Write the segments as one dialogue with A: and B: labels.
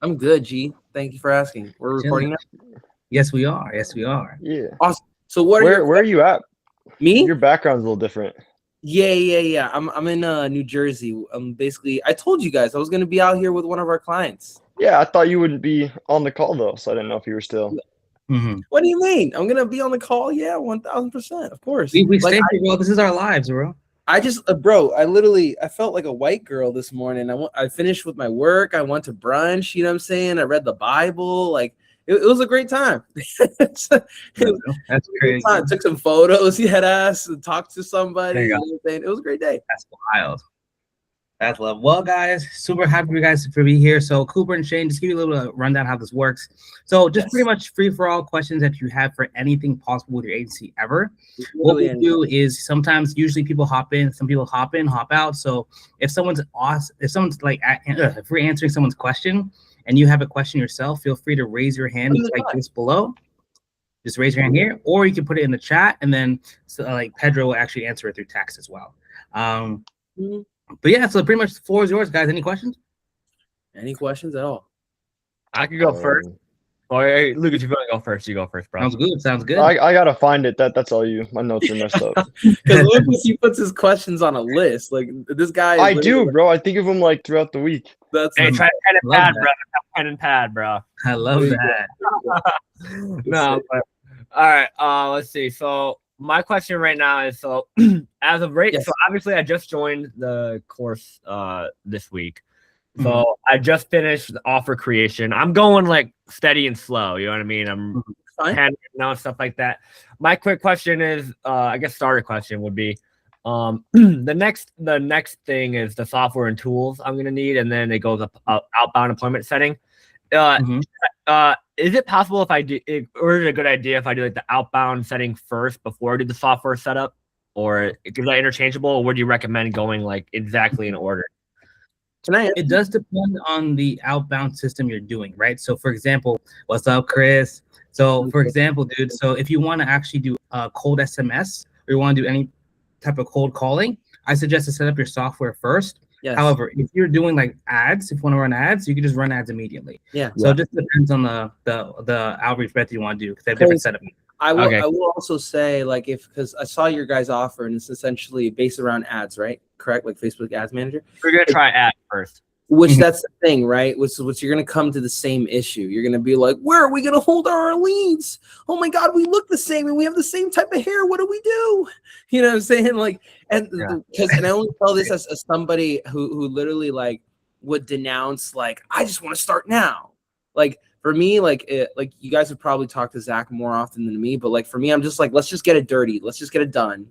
A: I'm good, G. Thank you for asking. We're recording
B: Chilling.
A: now.
B: Yes, we are. Yes, we are.
C: Yeah.
A: Awesome. So, what are your
C: Where are you at?
A: me?
C: Your background's a little different.
A: Yeah. I'm in New Jersey. Basically, I told you guys I was gonna be out here with one of our clients.
C: Yeah, I thought you wouldn't be on the call though, so I didn't know if you were still.
B: Mm-hmm.
A: What do you mean? I'm gonna be on the call? Yeah, 1,000%, of course.
B: We
A: Like
B: stay here, bro. This is our lives, bro.
A: I just, bro, I felt like a white girl this morning. I finished with my work. I went to brunch. You know what I'm saying? I read the Bible. Like it was a great time. It's a- it was
B: That's
A: a great
B: crazy.
A: time. Took some photos. You had ass and talked to somebody.
B: There you
A: You
B: go.
A: know what I'm saying? It was a great day.
B: That's wild. That's love. Well, guys, super happy for you guys to be here. So, Cooper and Shane, just give you a little rundown how this works. So, just
A: Yes.
B: pretty much free for all questions that you have for anything possible with your agency ever. What
A: Literally
B: we do is sometimes, usually people hop in, some people hop in, hop out. So, if someone's awesome, if someone's like, if we're answering someone's question and you have a question yourself, feel free to raise your hand like this below. Just raise your hand here, or you can put it in the chat, and then like Pedro will actually answer it through text as well. But yeah, so pretty much the floor is yours, guys. Any questions?
A: Any questions at all?
D: I could go first. Oh, hey, Lucas, if you want to go first, you go first, bro.
B: Sounds good. Sounds good.
C: I gotta find it. That's all you. My notes are messed up.
A: Because Lucas, he puts his questions on a list. Like this guy. Is
C: I do,
A: literally-
C: bro. I think of them like throughout the week.
A: That's
D: Hey, try pen and
B: Love
D: pad,
B: that.
D: bro. Pen and pad, bro.
B: I love
A: There you
B: that.
D: No, but all right. Let's see. So my question right now is as of right.
A: Yes.
D: So obviously, I just joined the course this week. So
B: Mhm.
D: I just finished the offer creation. I'm going like steady and slow. You know what I mean? I'm
A: fine.
D: handling out stuff like that. My quick question is, I guess starter question would be, the next thing is the software and tools I'm gonna need, and then it goes up outbound employment setting.
B: Mhm.
D: Is it possible if I do, or is it a good idea if I do like the outbound setting first before I do the software setup, or is that interchangeable? Or would you recommend going like exactly in order?
A: Can I?
B: It does depend on the outbound system you're doing, right? So, for example, what's up, Chris? So, for example, dude, so if you want to actually do a cold SMS or you want to do any type of cold calling, I suggest to set up your software first.
A: Yes.
B: However, if you're doing like ads, if you want to run ads, you can just run ads immediately.
A: Yeah.
B: So it just depends on the outreach method you want to do because they have different setup.
A: I will.
D: Okay.
A: I will also say, like, because I saw your guys' offer, and it's essentially based around ads, right? Correct, like Facebook Ads Manager.
D: We're gonna try ads first.
A: Which
B: Mhm.
A: that's the thing, right? Which you're gonna come to the same issue. You're gonna be like, where are we gonna hold our leads? Oh my God, we look the same and we have the same type of hair. What do we do? You know what I'm saying? Like, and because and I only tell this as somebody who literally like would denounce like, I just want to start now. Like for me, like you guys would probably talk to Zach more often than me, but like for me, I'm just like, let's just get it dirty. Let's just get it done.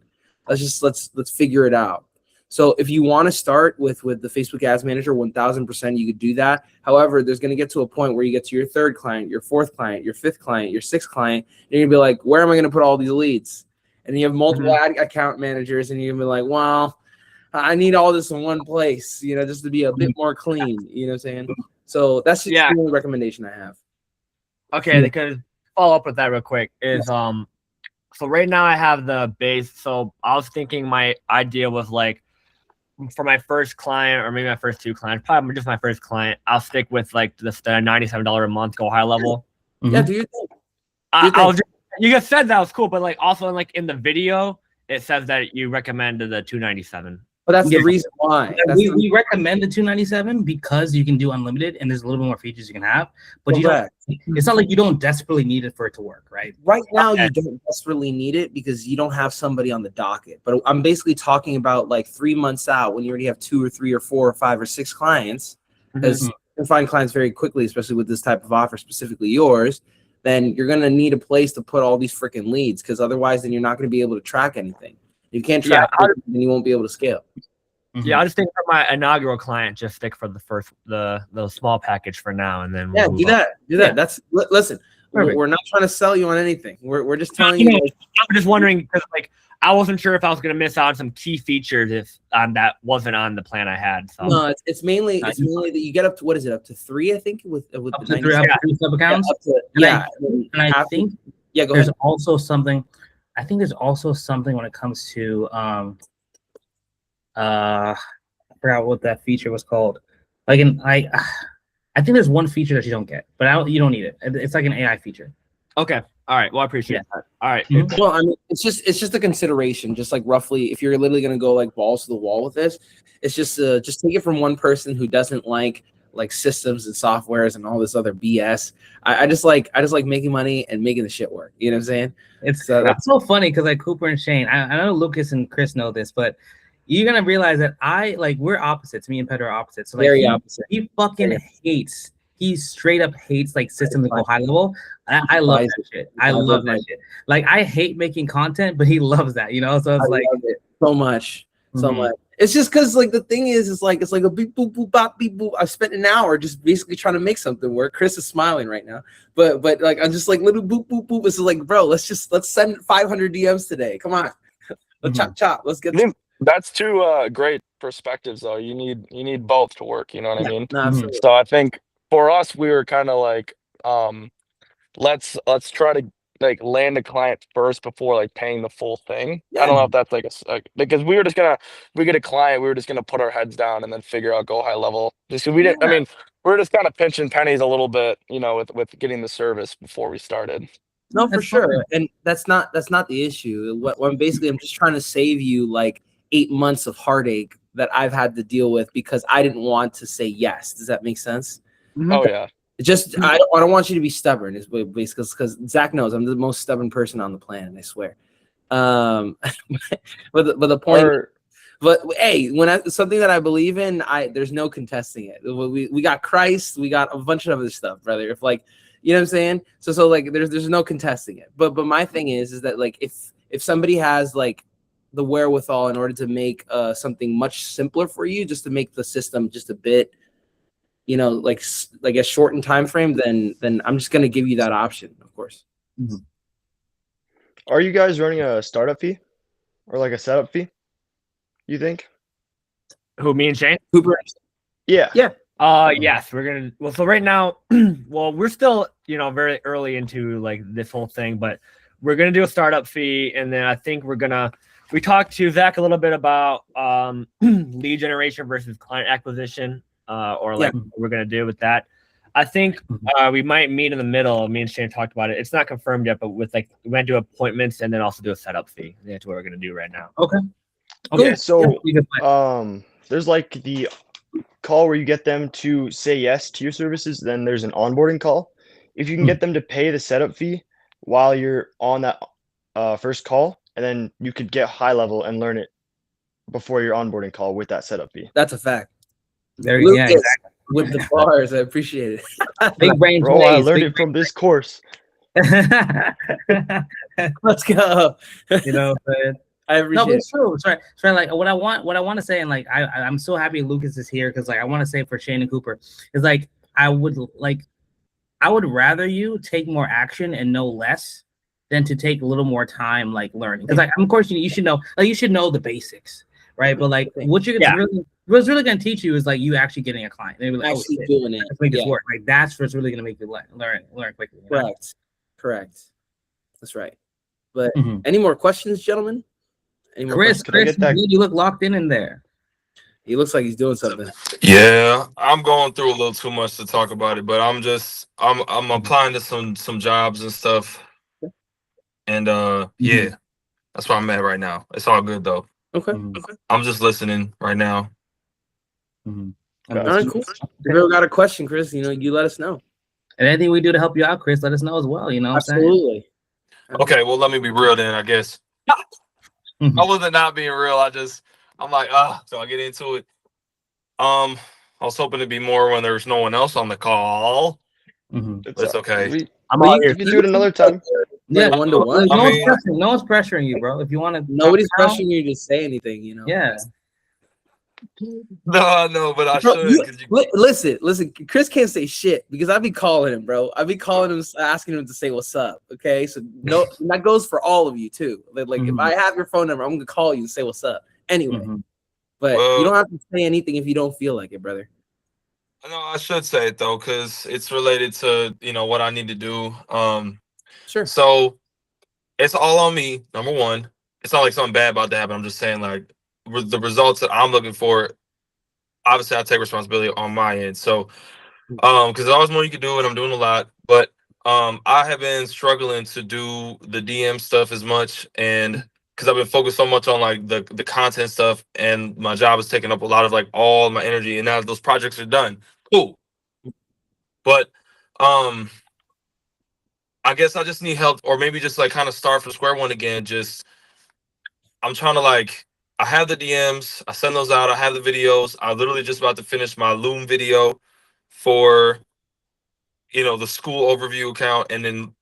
A: Let's figure it out. So if you want to start with the Facebook Ads Manager, 1,000% you could do that. However, there's going to get to a point where you get to your third client, your fourth client, your fifth client, your sixth client, and you're going to be like, where am I going to put all these leads? And you have multiple ad account managers, and you're going to be like, well, I need all this in one place, you know, just to be a bit more clean. You know what I'm saying? So that's just the only recommendation I have.
D: Okay, because follow up with that real quick is so right now I have the base. So I was thinking my idea was like for my first client or maybe my first two clients, probably just my first client, I'll stick with like the $97 a month, go high level.
A: Yeah, do you think?
D: You just said that was cool, but like also like in the video, it says that you recommended the $297.
A: But that's the reason why.
B: We recommend the $297 because you can do unlimited and there's a little bit more features you can have. But you don't. It's not like you don't desperately need it for it to work, right?
A: Right now, you don't desperately need it because you don't have somebody on the docket. But I'm basically talking about like 3 months out when you already have 2 or 3 or 4 or 5 or 6 clients, because you can find clients very quickly, especially with this type of offer, specifically yours. Then you're gonna need a place to put all these freaking leads, because otherwise, then you're not gonna be able to track anything. You can't track it, and you won't be able to scale.
D: Yeah, I'll just think for my inaugural client, just stick for the small package for now, and then
A: do that. That's listen. We're not trying to sell you on anything. We're just telling you.
D: I'm just wondering because like I wasn't sure if I was gonna miss out on some key features if that wasn't on the plan I had. So
A: no, it's mainly that you get up to what is it, up to 3, I think, with
B: up
A: the
B: to 3 sub accounts. And I think
A: go
B: there's
A: ahead.
B: also something. I think there's also something when it comes to I forgot what that feature was called. Like I think there's one feature that you don't get, but you don't need it. It's like an AI feature.
D: Okay. All right. Well, I appreciate that. All right.
B: Mhm.
A: Well, I mean, it's just a consideration. Just like roughly, if you're literally gonna go like balls to the wall with this, it's just take it from one person who doesn't like systems and softwares and all this other BS. I just like making money and making the shit work. You know what I'm saying?
B: It's
A: that's
B: so funny because like Cooper and Shane, I know Lucas and Chris know this, but you're gonna realize that we're opposites. Me and Pedro are opposites. So like
A: very opposite.
B: He fucking hates. He straight up hates like systems that go high level. I love that shit. I love that shit. Like I hate making content, but he loves that. You know, so it's like
A: love it so much, so much. It's just because like the thing is, it's like a beep boop boop bop beep boop. I spent an hour just basically trying to make something work. Chris is smiling right now, but like I'm just like little boop boop boop. It's like, bro, let's send 500 DMs today. Come on, let's chop. Let's get.
C: That's two great perspectives though. You need both to work. You know what I mean?
A: No, absolutely.
C: So I think for us, we were kind of like, let's try to like land a client first before like paying the full thing.
A: Yeah.
C: I don't know if that's like because we get a client, we were just gonna put our heads down and then figure out go high level. Just 'cause we didn't. I mean, we're just kind of pinching pennies a little bit, you know, with getting the service before we started.
A: No, for sure, and that's not the issue. What I'm just trying to save you like 8 months of heartache that I've had to deal with because I didn't want to say yes. Does that make sense?
C: Oh yeah.
A: Just I don't want you to be stubborn. Is basically because Zach knows I'm the most stubborn person on the planet. I swear. But the point. But hey, something that I believe in, there's no contesting it. We got Christ, we got a bunch of other stuff, brother. If like, you know what I'm saying? So like there's no contesting it. But my thing is that like if somebody has like the wherewithal in order to make something much simpler for you, just to make the system just a bit, you know, like a shortened time frame, then I'm just gonna give you that option, of course.
B: Mm-hmm.
C: Are you guys running a startup fee or like a setup fee? You think?
D: Who, me and Shane?
A: Cooper?
C: Yeah.
A: Yeah.
D: Yes, we're gonna. Well, so right now, well, we're still, you know, very early into like this whole thing, but we're gonna do a startup fee, and then I think we talked to Zach a little bit about lead generation versus client acquisition, or like what we're gonna do with that. I think we might meet in the middle. Me and Shane talked about it. It's not confirmed yet, but with like we might do appointments and then also do a setup fee. That's what we're gonna do right now.
C: Okay. So there's like the call where you get them to say yes to your services. Then there's an onboarding call. If you can get them to pay the setup fee while you're on that first call, and then you could get high level and learn it before your onboarding call with that setup fee.
A: That's a fact.
B: Lucas, exactly.
A: With the bars, I appreciate it.
B: Big brain.
C: Bro, I learned it from this course.
A: Let's go.
B: You know,
A: I appreciate
B: it's true. It's right. It's right. Like what I want to say, and like I'm so happy Lucas is here because like I want to say for Shane and Cooper is like I would rather you take more action and know less than to take a little more time like learning. Because like of course you should know the basics, right? But like what's really going to teach you is like you actually getting a client. They're like,
A: actually doing it.
B: Let's make this work. Like that's what's really going to make you learn quickly.
A: Correct. That's right. But any more questions, gentlemen?
B: Chris, you look locked in there.
A: He looks like he's doing something.
E: Yeah, I'm going through a little too much to talk about it, but I'm applying to some jobs and stuff. And yeah, that's where I'm at right now. It's all good though.
A: Okay.
E: I'm just listening right now.
A: All right, cool. If you ever got a question, Chris, you know, you let us know.
B: And anything we do to help you out, Chris, let us know as well. You know,
A: absolutely.
E: Okay, well, let me be real then, I guess. I wasn't not being real. I'm like, so I get into it. I was hoping to be more when there's no one else on the call. It's okay.
C: I'm all here. You can do it another time.
B: Yeah,
A: like 1-to-1.
B: No one's pressuring you, bro. If you want to,
A: nobody's pressuring you to say anything. You know.
B: Yeah.
E: No, but I should.
A: Listen. Chris can't say shit because I be calling him, bro. I be calling him, asking him to say what's up. Okay, so no, that goes for all of you too. Like if I have your phone number, I'm gonna call you and say what's up. Anyway, but you don't have to say anything if you don't feel like it, brother.
E: No, I should say it though, because it's related to what I need to do.
A: Sure.
E: So it's all on me. Number one, it's not like something bad about to happen. I'm just saying like the results that I'm looking for. Obviously, I take responsibility on my end. So because there's always more you can do, and I'm doing a lot. But I have been struggling to do the DM stuff as much, and because I've been focused so much on like the content stuff, and my job is taking up a lot of like all my energy, and now those projects are done. Cool. But I guess I just need help, or maybe just like kind of start from square one again. Just I'm trying to like, I have the DMs, I send those out, I have the videos. I'm literally just about to finish my Loom video for, you know, the school overview account, and then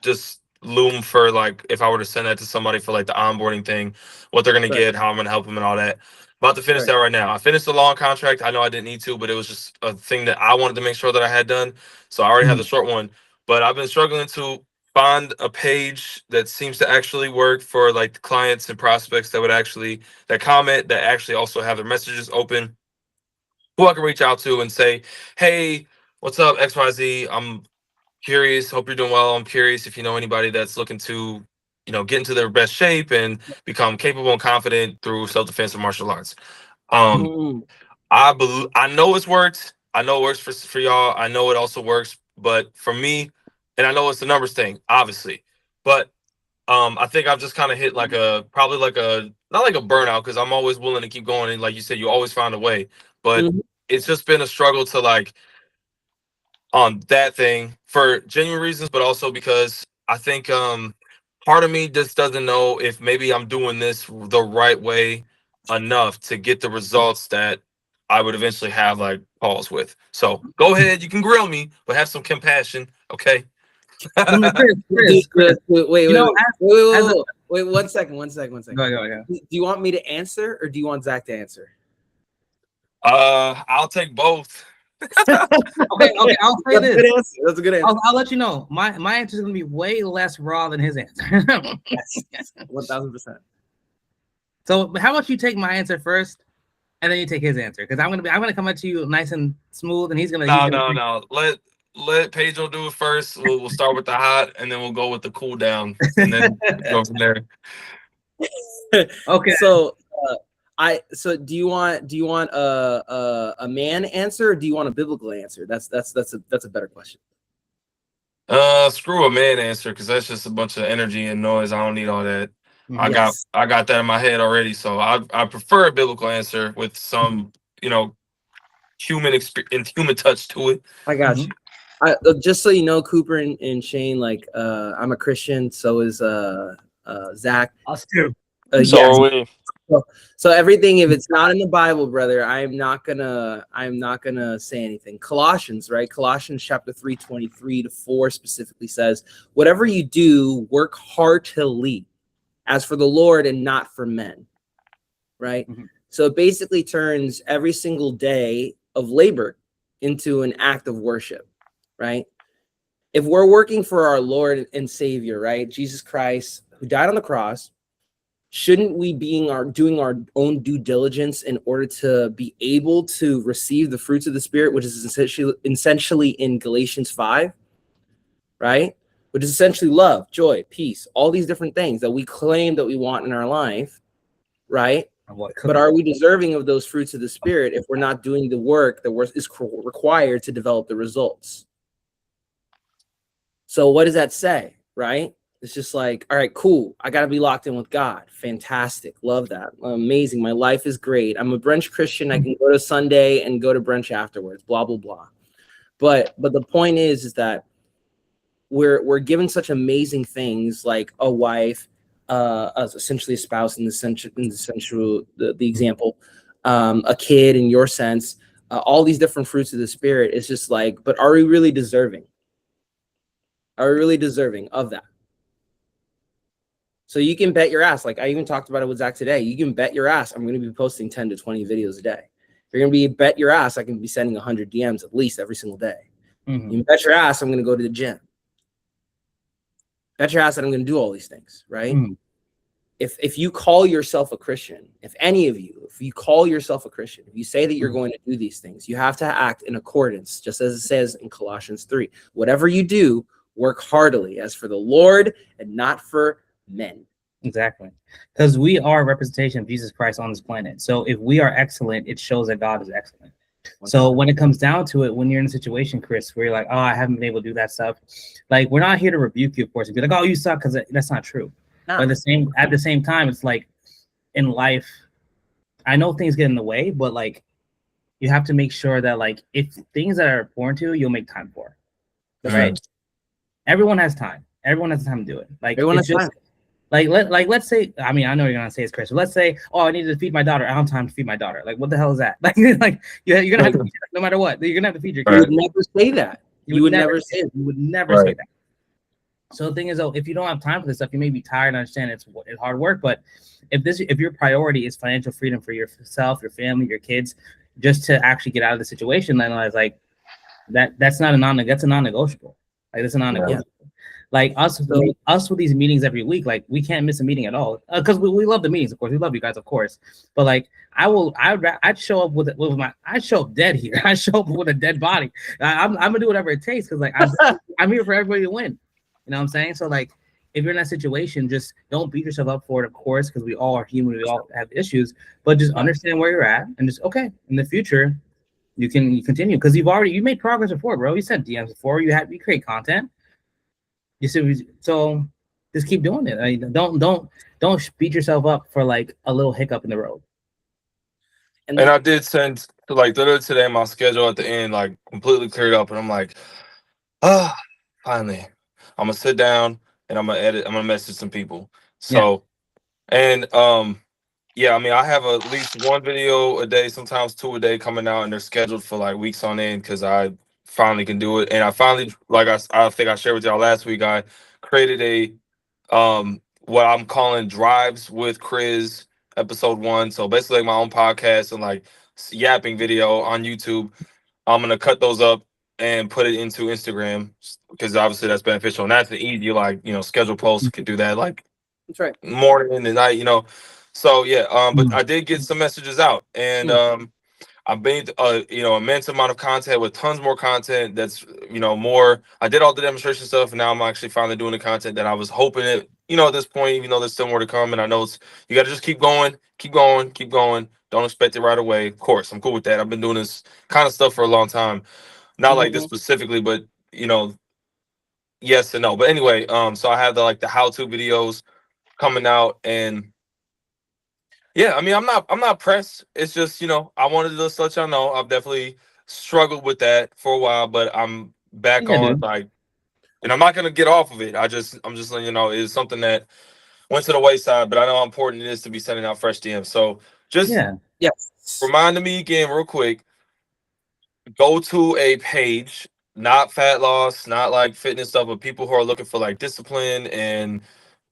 E: just Loom for like if I were to send that to somebody for like the onboarding thing, what they're gonna get, how I'm gonna help them, and all that. About to finish that right now. I finished the long contract. I know I didn't need to, but it was just a thing that I wanted to make sure that I had done. So I already have the short one, but I've been struggling to find a page that seems to actually work for like the clients and prospects that would actually that comment, that actually also have their messages open, who I can reach out to and say, hey, what's up, XYZ? I'm curious. Hope you're doing well. I'm curious if you know anybody that's looking to, you know, get into their best shape and become capable and confident through self-defense and martial arts. I know it's worked. I know it works for y'all. I know it also works, but for me, and I know it's the numbers thing, obviously, but I think I've just kind of hit like probably like not like a burnout, because I'm always willing to keep going, and like you said, you always find a way, but it's just been a struggle to like on that thing for genuine reasons, but also because I think part of me just doesn't know if maybe I'm doing this the right way enough to get the results that I would eventually have like pause with. So go ahead, you can grill me, but have some compassion, okay?
B: Chris.
A: Wait, 1 second.
B: Go.
A: Do you want me to answer, or do you want Zach to answer?
E: I'll take both.
B: Okay, I'll say this.
A: That's a good answer.
B: I'll let you know. My answer is gonna be way less raw than his answer.
A: 1000%.
B: So how about you take my answer first, and then you take his answer? Because I'm gonna come at you nice and smooth, and he's gonna.
E: No. Let Pedro do it first. We'll start with the hot, and then we'll go with the cool down, and then go from there.
B: Okay.
A: So do you want a man answer, or do you want a biblical answer? That's a better question.
E: Screw a man answer, because that's just a bunch of energy and noise. I don't need all that. I got that in my head already. So I prefer a biblical answer with some, you know, human touch to it.
A: I got you. Just so you know, Cooper and Shane, like I'm a Christian, so is Zach.
D: Us too.
E: So are we.
A: So everything, if it's not in the Bible, brother, I'm not gonna say anything. Colossians chapter 3:23-4 specifically says, whatever you do, work heartily as for the Lord and not for men. Right? So it basically turns every single day of labor into an act of worship, right? If we're working for our Lord and Savior, right, Jesus Christ, who died on the cross, shouldn't we doing our own due diligence in order to be able to receive the fruits of the Spirit, which is essentially in Galatians 5, right? Which is essentially love, joy, peace, all these different things that we claim that we want in our life, right? But are we deserving of those fruits of the Spirit if we're not doing the work that is required to develop the results? So what does that say, right? It's just like, all right, cool. I got to be locked in with God. Fantastic. Love that. Amazing. My life is great. I'm a brunch Christian. I can go to Sunday and go to brunch afterwards, blah, blah, blah. But the point is that we're given such amazing things like a wife, as essentially a spouse in the example, a kid in your sense, all these different fruits of the Spirit. It's just like, but are we really deserving? Are we really deserving of that? So you can bet your ass, like I even talked about it with Zach today, you can bet your ass I'm going to be posting 10 to 20 videos a day. You're going to be bet your ass I can be sending 100 DMs at least every single day. You can bet your ass I'm going to go to the gym. Bet your ass that I'm going to do all these things, right? If you call yourself a Christian, if you call yourself a Christian, if you say that you're going to do these things, you have to act in accordance, just as it says in Colossians 3. Whatever you do, work heartily as for the Lord and not for men.
B: Exactly. Because we are a representation of Jesus Christ on this planet. So if we are excellent, it shows that God is excellent. So when it comes down to it, when you're in a situation, Chris, where you're like, oh, I haven't been able to do that stuff, like we're not here to rebuke you, of course, and be like, oh, you suck, because that's not true. No. But at the same time, it's like in life, I know things get in the way, but like you have to make sure that like if things that are important to you, you'll make time for. Right? Everyone has time. Everyone has time to do it. Like everyone has time. Like let's say, I mean, I know you're gonna say it's Chris, but let's say, oh, I need to feed my daughter. I don't have time to feed my daughter. Like, what the hell is that? Like you're gonna have to feed her no matter what. You're gonna have to feed your kid.
A: You would never say that. You would never say it.
B: You would never say that. So the thing is, though, if you don't have time for this stuff, you may be tired and understand it's hard work. But if your priority is financial freedom for yourself, your family, your kids, just to actually get out of the situation, then I was like, that's a non-negotiable. Like that's a non-negotiable. Yeah. Like us with these meetings every week, like we can't miss a meeting at all because we love the meetings, of course. We love you guys, of course. But like I'd show up I'd show up dead here. I show up with a dead body. I'm gonna do whatever it takes because like I'm here for everybody to win. You know what I'm saying? So like if you're in that situation, just don't beat yourself up for it, of course, because we all are human. We all have issues, but just understand where you're at and just okay. In the future, you continue because you made progress before, bro. You sent DMs before. You create content. You see, so just keep doing it. Like, don't beat yourself up for like a little hiccup in the road.
E: And I did send like literally today my schedule at the end like completely cleared up, and I'm like, finally, I'm gonna sit down and I'm gonna edit. I'm gonna message some people. So, and yeah, I mean, I have at least one video a day, sometimes two a day coming out, and they're scheduled for like weeks on end because I finally can do it. And I finally, like I think I shared with y'all last week, I created a what I'm calling Drives with Chris episode 1. So basically like my own podcast and like yapping video on YouTube. I'm gonna cut those up and put it into Instagram because obviously that's beneficial. And that's the easy, like, schedule posts. You can do that like
A: that's right,
E: morning and night, So yeah, but I did get some messages out, and I've made immense amount of content with tons more content that's more. I did all the demonstration stuff, and now I'm actually finally doing the content that I was hoping it, at this point, even though there's still more to come. And I know you got to just keep going. Don't expect it right away. Of course, I'm cool with that. I've been doing this kind of stuff for a long time. Not like this specifically, but yes and no. But anyway, so I have the how-to videos coming out, and yeah, I mean, I'm not pressed. It's just, I wanted to just let y'all know I've definitely struggled with that for a while, but I'm back on and I'm not gonna get off of it. I'm just letting you know it's something that went to the wayside, but I know how important it is to be sending out fresh DMs. So just reminding me again real quick, go to a page, not fat loss, not like fitness stuff, but people who are looking for like discipline and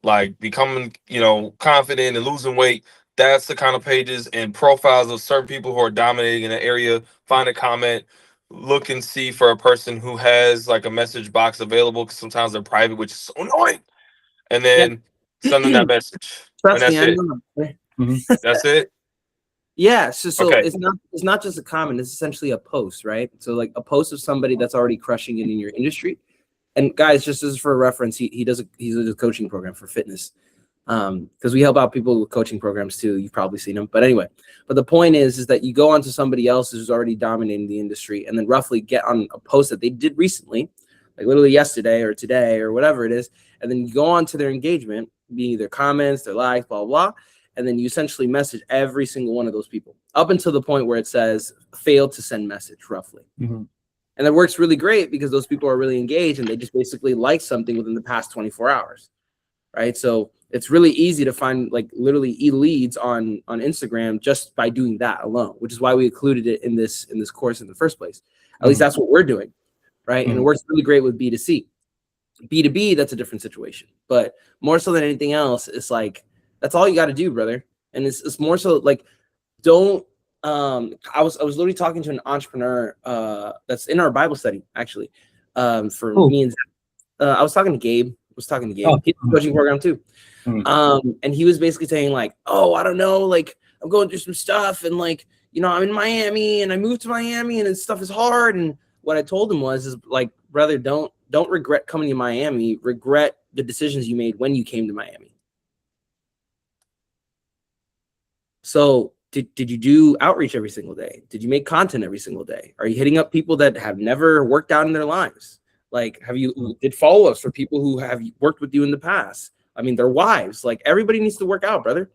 E: like becoming, confident and losing weight. That's the kind of pages and profiles of certain people who are dominating in an area. Find a comment, look and see for a person who has like a message box available because sometimes they're private, which is so annoying. And then send them that message. And that's it. That's it.
A: Yeah. So okay. It's not just a comment. It's essentially a post, right? So like a post of somebody that's already crushing it in your industry. And guys, just as for a reference, he does a coaching program for fitness. Because we help out people with coaching programs too. You've probably seen them, but anyway. But the point is that you go onto somebody else who's already dominating the industry, and then roughly get on a post that they did recently, like literally yesterday or today or whatever it is, and then you go on to their engagement, being their comments, their likes, blah blah, and then you essentially message every single one of those people up until the point where it says failed to send message, roughly. Mm-hmm. And that works really great because those people are really engaged and they just basically like something within the past 24 hours, right? So it's really easy to find like literally leads on Instagram just by doing that alone, which is why we included it in this course in the first place. At least that's what we're doing, right? And it works really great with B2C. B2B, that's a different situation. But more so than anything else, it's like that's all you got to do, brother. And it's more so like don't. I was literally talking to an entrepreneur that's in our Bible study actually. For me and I was talking to Gabe. He's a coaching program too. And he was basically saying like, oh, I don't know, like I'm going through some stuff and like, I'm in Miami and I moved to Miami and this stuff is hard. And what I told him is like, brother, don't regret coming to Miami, regret the decisions you made when you came to Miami. So Did you do outreach every single day? Did you make content every single day? Are you hitting up people that have never worked out in their lives? Like, did follow-ups for people who have worked with you in the past? I mean, their wives. Like, everybody needs to work out, brother.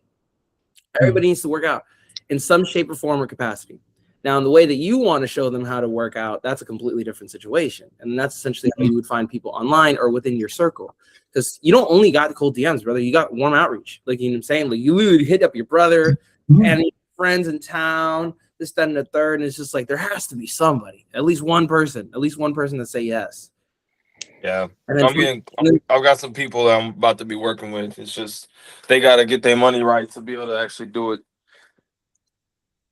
A: Everybody needs to work out in some shape or form or capacity. Now, in the way that you want to show them how to work out, that's a completely different situation. And that's essentially how you would find people online or within your circle. Because you don't only got the cold DMs, brother. You got warm outreach. Like, you know what I'm saying? Like, you literally hit up your brother and your friends in town, this, that, and the third. And it's just like, there has to be somebody, at least one person that say yes.
E: Yeah. I've got some people that I'm about to be working with. It's just, they got to get their money right to be able to actually do it.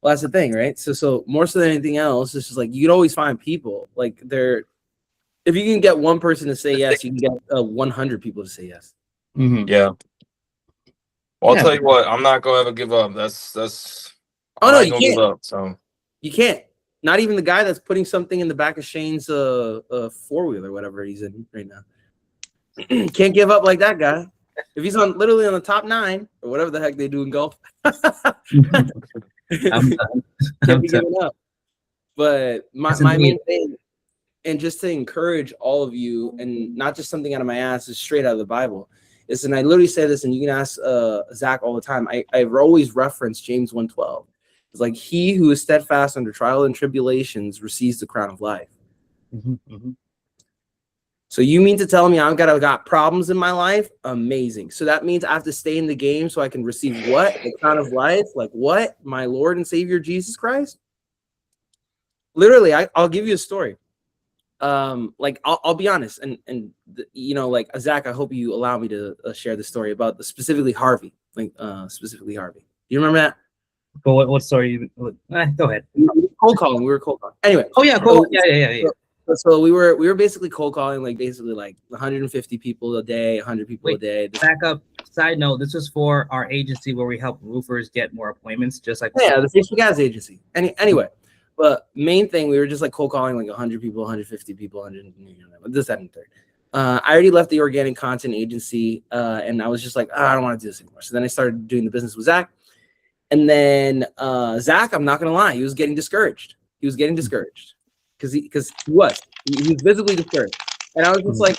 A: Well, that's the thing, right? So more so than anything else, it's just like you'd always find people like they're. If you can get one person to say yes, you can get 100 people to say yes.
E: Yeah. Well, I'll tell you what, I'm not gonna ever give up. That's.
A: Oh no, you can't.
E: Give up, so
A: you can't. Not even the guy that's putting something in the back of Shane's four-wheeler, whatever he's in right now. Can't give up like that guy. If he's literally on the top 9 or whatever the heck they do in golf. Can't be giving up. But my main thing, and just to encourage all of you, and not just something out of my ass, is straight out of the Bible. Is, and I literally say this, and you can ask Zach all the time. I've always referenced James 1:12. It's like, he who is steadfast under trial and tribulations receives the crown of life. So you mean to tell me I've got problems in my life? Amazing. So that means I have to stay in the game so I can receive what? The crown of life? Like what? My Lord and Savior Jesus Christ? Literally, I'll give you a story. Like I'll be honest, and you know, like Zach, I hope you allow me to share the story about specifically Harvey. Like specifically Harvey. Do you remember that?
B: But what story? Go ahead.
A: We were cold calling. Anyway.
B: Oh yeah, cool. Yeah.
A: So we were basically cold calling, like 150 people a day, 100 people a day.
B: Back up. Side note: this was for our agency where we help roofers get more appointments, just like
A: the Safety Guys agency. Anyway, but main thing, we were just like cold calling like 100 people, 150 people, 100, this, that, and third. I already left the organic content agency, and I was just like, I don't want to do this anymore. So then I started doing the business with Zach, and then Zach, I'm not gonna lie, he was getting discouraged. Because he was visibly discouraged, and I was just like,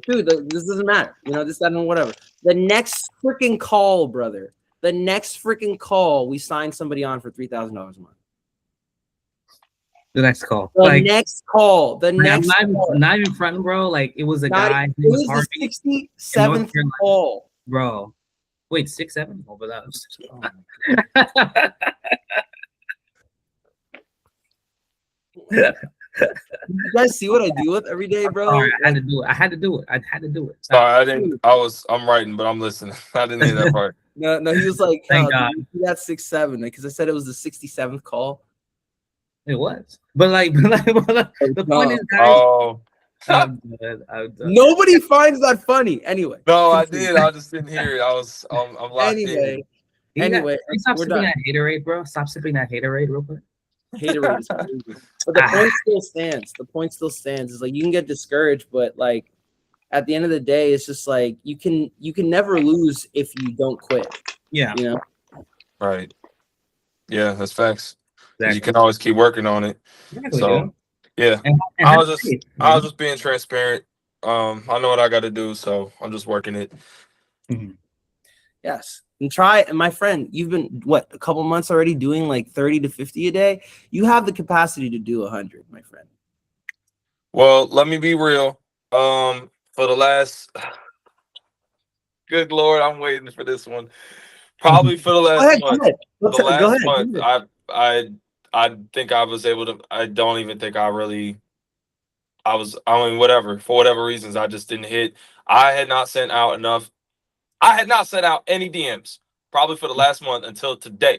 A: dude, this doesn't matter, this, that, and whatever. The next freaking call, brother, we signed somebody on for $3,000 a month.
B: The next call. Not even front, bro. Like, it was a guy.
A: It was the 67th call,
B: bro. Wait, 6, 7? Oh, but that was.
A: You guys see what I deal with every day, bro?
B: Sorry, I had to do it.
E: Sorry, I'm writing, but I'm listening. I didn't hear that part.
A: No, he was like,
B: thank God.
A: That's 6-7, because I said it was the 67th call.
B: It was, but the point is, guys.
A: I'm nobody finds that funny. Anyway.
E: No, I did. I just didn't hear it. I'm locked in.
A: Anyway,
B: stop sipping that haterade, bro. Stop sipping that haterade real quick.
A: Haterade is crazy. But the point still stands. It's like, you can get discouraged, but like at the end of the day, it's just like you can never lose if you don't quit.
B: Yeah.
E: Right. Yeah, that's facts. Exactly. You can always keep working on it.
B: Exactly,
E: so yeah. And I was just being transparent. I know what I got to do, so I'm just working it.
A: Yes. And try, and my friend, you've been a couple months already doing like 30 to 50 a day. You have the capacity to do 100, my friend.
E: Well, let me be real. For the last, good Lord, I'm waiting for this one. Probably for the last month. The last month, I think I was able to. I don't even think I really. Whatever. For whatever reasons, I just didn't hit. I had not sent out enough. I had not sent out any DMs probably for the last month until today.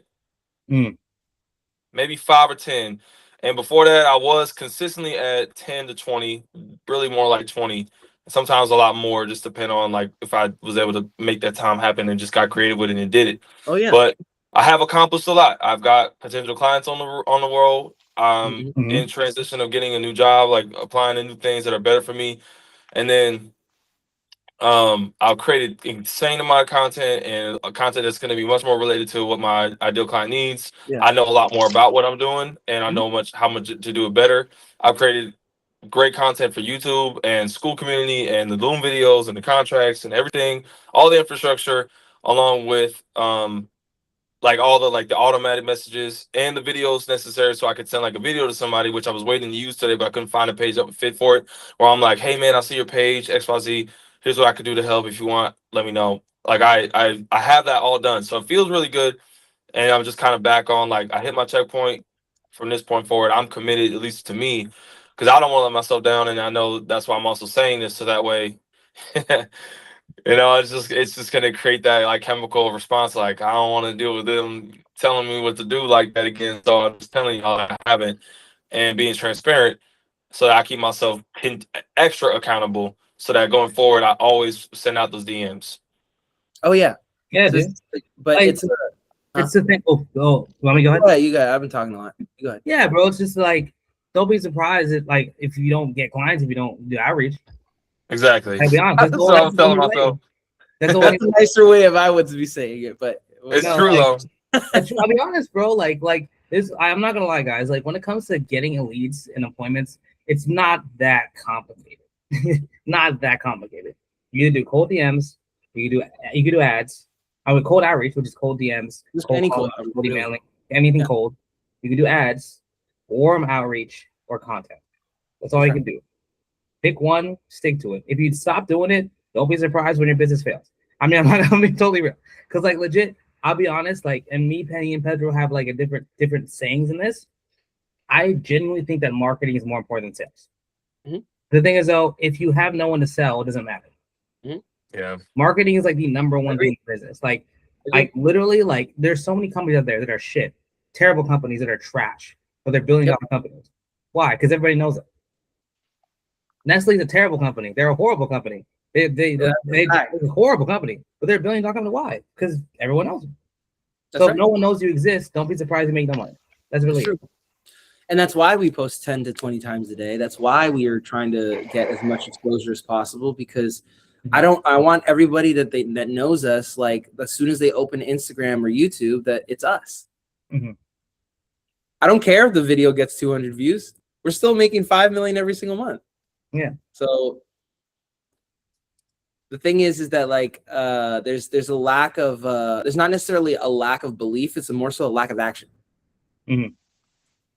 E: Maybe 5 or 10. And before that, I was consistently at 10 to 20, really more like 20. Sometimes a lot more, just depend on like if I was able to make that time happen and just got creative with it and did it.
A: Oh yeah.
E: But I have accomplished a lot. I've got potential clients on the world. In transition of getting a new job, like applying to new things that are better for me. And then I've created insane amount of content and a content that's going to be much more related to what my ideal client needs.
A: Yeah.
E: I know a lot more about what I'm doing, and I know how much to do it better. I've created great content for YouTube and school community and the Loom videos and the contracts and everything, all the infrastructure, along with like all the like the automatic messages and the videos necessary so I could send like a video to somebody, which I was waiting to use today, but I couldn't find a page that would fit for it. Where I'm like, hey man, I see your page, XYZ. Here's what I could do to help. If you want, let me know. Like I have that all done. So it feels really good. And I'm just kind of back on like I hit my checkpoint from this point forward. I'm committed, at least to me, because I don't want to let myself down. And I know that's why I'm also saying this so that way you know, it's just gonna create that like chemical response. Like I don't want to deal with them telling me what to do like that again. So I'm just telling y'all I haven't, and being transparent so that I keep myself extra accountable. So that going forward, I always send out those DMs.
A: Oh yeah,
B: Yeah,
A: so
B: dude.
A: but
B: Like,
A: it's
B: it's the thing. Oh, let me go ahead.
A: yeah, you got. I've been talking a lot. You go ahead.
B: Yeah, bro. It's just like don't be surprised if you don't get clients if you don't do outreach.
E: Exactly.
B: I'll be honest.
E: So I'm telling myself.
B: That's
A: That's a nicer way of I would be saying it, but
E: It's true though.
B: I'll be honest, bro. Like this, I'm not gonna lie, guys. Like when it comes to getting leads and appointments, it's not that complicated. Not that complicated. You can do cold DMs. You can do ads. I would cold outreach, which is cold DMs,
A: Just
B: cold
A: any
B: calling,
A: cold
B: cold emailing, anything
A: Yeah.
B: cold. You can do ads, warm outreach, or content. That's all you can do. Pick one, stick to it. If you stop doing it, don't be surprised when your business fails. I mean, I'm being totally real. Because like legit, I'll be honest, like, and me, Penny, and Pedro have like a different sayings in this. I genuinely think that marketing is more important than sales.
A: Mm-hmm.
B: The thing is though, if you have no one to sell, it doesn't matter.
A: Mm-hmm.
E: Yeah.
B: Marketing is like the number one thing in business. Like literally, like there's so many companies out there that are shit, terrible companies that are trash, but they're billion-dollar companies. Why? Because everybody knows it. Nestle's a terrible company. They're a horrible company. They're a horrible company, but they're a billion-dollar company. Why? Because everyone knows them. So if no one knows you exist, don't be surprised you make no money. That's really true.
A: And that's why we post 10 to 20 times a day. That's why we are trying to get as much exposure as possible, because I want everybody that knows us, like as soon as they open Instagram or YouTube, that it's us.
B: Mm-hmm.
A: I don't care if the video gets 200 views. We're still making 5 million every single month.
B: Yeah.
A: So the thing is that like there's a lack of there's not necessarily a lack of belief. It's more so a lack of action.
B: Mm-hmm.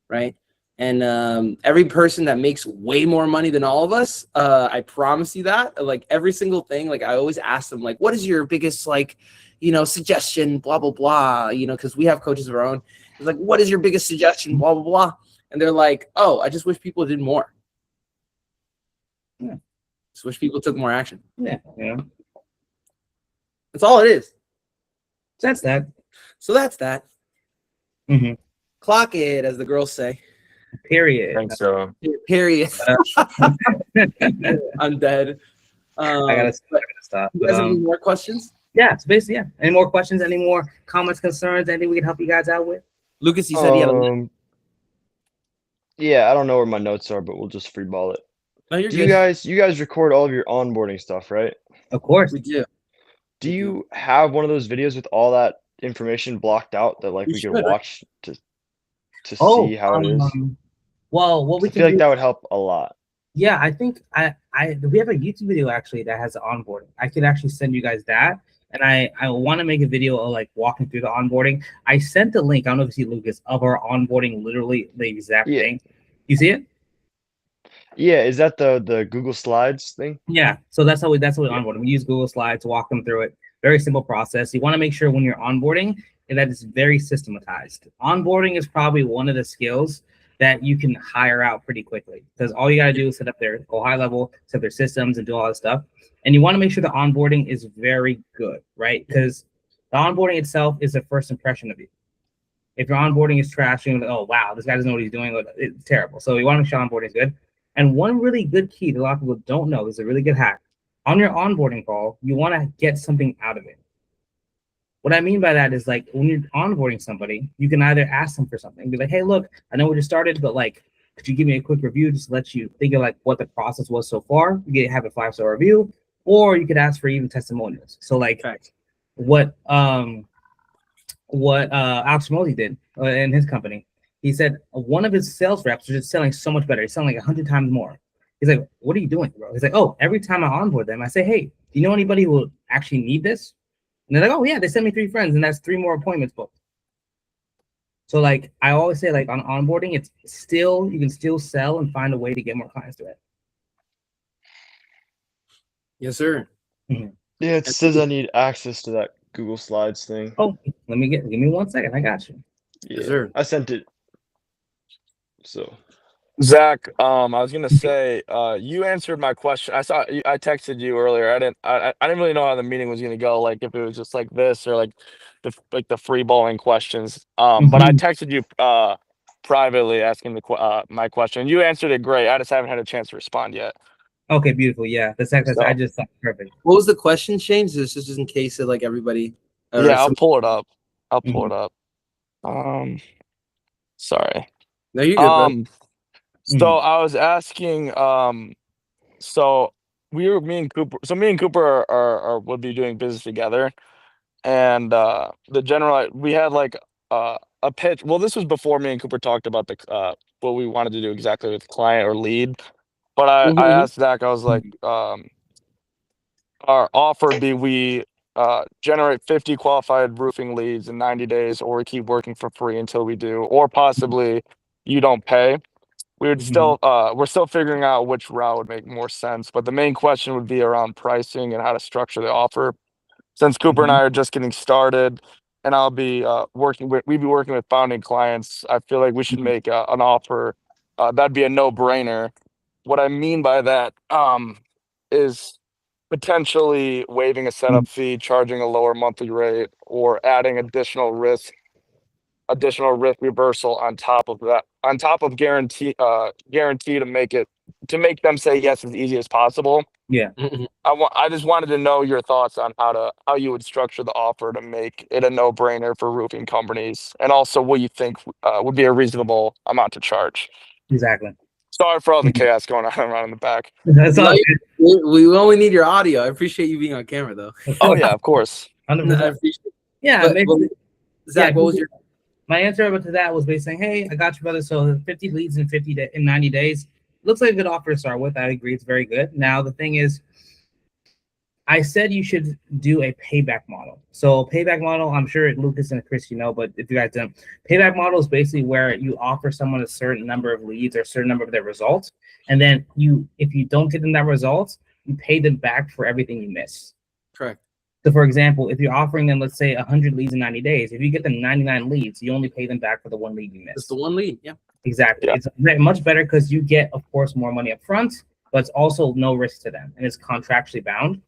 A: Right. And every person that makes way more money than all of us, I promise you that, like every single thing, like I always ask them, like, what is your biggest, like, suggestion, blah, blah, blah, because we have coaches of our own. It's like, what is your biggest suggestion, blah, blah, blah. And they're like, oh, I just wish people did more. Yeah. Just wish people took more action.
B: Yeah. Yeah.
A: That's all it is.
B: So that's that.
A: Mm-hmm. Clock it, as the girls say.
B: Period.
E: Thanks, so.
A: Period. I'm dead.
B: I gotta stop.
A: You guys have any more questions?
B: Yeah, it's basically, yeah. Any more questions? Any more comments, concerns? Anything we can help you guys out with?
A: Lucas, you said he had a
C: Yeah, I don't know where my notes are, but we'll just free ball it.
A: Oh, you're
C: Do
A: good.
C: you guys record all of your onboarding stuff, right?
B: Of course.
A: We do.
C: Do you have one of those videos with all that information blocked out that like we could watch to see how it is?
B: Well, what we
C: I feel like that would help a lot.
B: Yeah, I think we have a YouTube video actually that has the onboarding. I could actually send you guys that. And I want to make a video of like walking through the onboarding. I sent the link, I don't know if you see, Lucas, of our onboarding, literally the exact thing. You see it?
C: Yeah, is that the Google Slides thing?
B: Yeah, so that's how we onboard. We use Google Slides to walk them through it. Very simple process. You want to make sure when you're onboarding that it's very systematized. Onboarding is probably one of the skills that you can hire out pretty quickly, because all you got to do is go high level, set their systems and do all that stuff. And you want to make sure the onboarding is very good, right? Because the onboarding itself is the first impression of you. If your onboarding is trash, you're like, oh, wow, this guy doesn't know what he's doing. It's terrible. So you want to make sure onboarding is good. And one really good key that a lot of people don't know, is a really good hack. On your onboarding call, you want to get something out of it. What I mean by that is, like, when you're onboarding somebody, you can either ask them for something, be like, hey, look, I know we just started, but like, could you give me a quick review just to let you think of like what the process was so far? You have a 5-star review, or you could ask for even testimonials. So like what Alex Mosey did in his company. He said one of his sales reps was just selling so much better. He's selling like 100 times more. He's like, what are you doing, bro? He's like, oh, every time I onboard them, I say, hey, do you know anybody who will actually need this? And they're like, oh yeah, they sent me 3 friends, and that's 3 more appointments booked. So like I always say, like on onboarding, it's still, you can still sell and find a way to get more clients to it.
A: Yes, sir.
C: Yeah, it says I need access to that Google Slides thing.
B: Oh, give me 1 second. I got you.
C: Yeah,
A: Yes, sir.
C: I sent it. So
E: Zach, I was gonna say, you answered my question. I texted you earlier. I didn't really know how the meeting was gonna go. Like if it was just like this or like the free balling questions. But I texted you privately asking my question. You answered it great. I just haven't had a chance to respond yet.
B: Okay, beautiful. Yeah, I just thought perfect.
A: What was the question, Shane? This is just in case of like everybody.
E: Yeah, I'll pull it up. Sorry.
A: No, you're good, bro.
E: So I was asking, so me and Cooper are would be doing business together, and we had like a pitch. Well, this was before me and Cooper talked about the what we wanted to do exactly with client or lead. But I asked Zach, I was like, our offer would be we generate 50 qualified roofing leads in 90 days, or we keep working for free until we do, or possibly you don't pay. We would still we're still figuring out which route would make more sense, but the main question would be around pricing and how to structure the offer. Since Cooper and I are just getting started, and I'll be we'd be working with founding clients, I feel like we should make an offer that'd be a no-brainer. What I mean by that is potentially waiving a setup fee, charging a lower monthly rate, or adding additional risk reversal on top of that, on top of guarantee to make them say yes as easy as possible.
B: Yeah.
E: I just wanted to know your thoughts on how you would structure the offer to make it a no-brainer for roofing companies, and also what you think would be a reasonable amount to charge.
B: Exactly.
E: Sorry for all the chaos going on around in the back.
B: That's all.
A: We only need your audio. I appreciate you being on camera, though.
E: Oh yeah, of course.
B: 100%.
A: I appreciate it.
B: Yeah,
A: Zach, what was your?
B: My answer to that was basically saying, hey, I got you, brother. So 50 leads in 90 days. Looks like a good offer to start with. I agree. It's very good. Now, the thing is, I said you should do a payback model. So payback model, I'm sure Lucas and Chris, but if you guys don't, payback model is basically where you offer someone a certain number of leads or a certain number of their results. And then if you don't get them that result, you pay them back for everything you miss.
A: Correct.
B: So for example, if you're offering them, let's say 100 leads in 90 days, if you get them 99 leads, you only pay them back for the 1 lead you missed.
A: It's the 1 lead. Yeah.
B: Exactly. Yeah. It's much better because you get, of course, more money up front, but it's also no risk to them and it's contractually bound.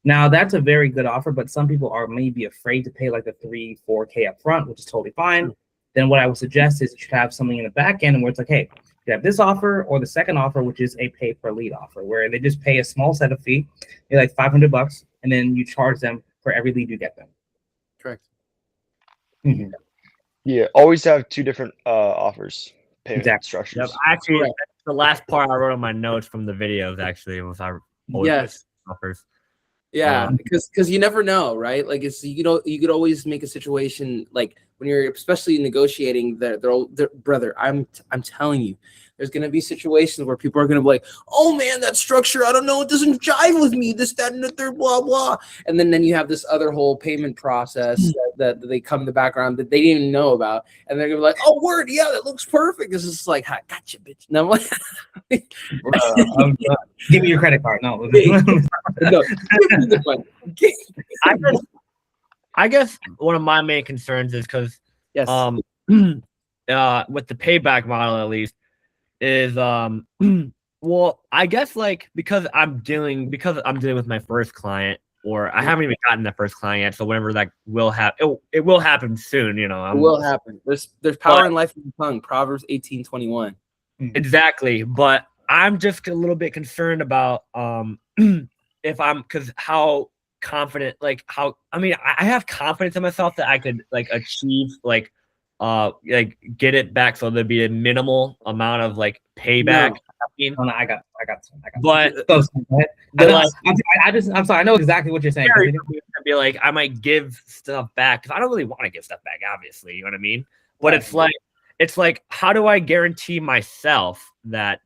B: Now that's a very good offer, but some people are maybe afraid to pay like the 3-4K up front, which is totally fine. Then what I would suggest is you should have something in the back end where it's like, hey, you have this offer or the second offer, which is a pay per lead offer, where they just pay a small setup fee, like $500, and then you charge them for every lead you get them.
A: Correct.
C: Yeah, always have 2 different offers, payment structures.
D: Yep. Actually, the last part I wrote on my notes from the videos actually was offers.
A: Yeah, because you never know, right? Like it's you could always make a situation like when you're especially negotiating. They're brother. I'm telling you, there's gonna be situations where people are gonna be like, "Oh man, that structure, I don't know, it doesn't jive with me. This, that, and the third, blah blah." And then you have this other whole payment process that they come in the background that they didn't even know about, and they're gonna be like, "Oh word, yeah, that looks perfect." It's just like, "I gotcha, bitch." And I'm like,
B: give me your credit card. No,
A: no, give me the money.
D: I guess one of my main concerns is because with the payback model at least is well, I guess like because I'm dealing with my first client, or I haven't even gotten that first client yet, so whenever that will happen, it will happen soon,
A: It will happen. There's power in life in the tongue. Proverbs 18:21.
D: Exactly, but I'm just a little bit concerned about because how confident, I have confidence in myself that I could like achieve like like get it back, so there'd be a minimal amount of like payback.
B: No, I got.
D: But
B: I'm sorry. I know exactly what you're saying.
D: Be like, I might give stuff back because I don't really want to give stuff back, obviously. You know what I mean? But it's like, how do I guarantee myself that,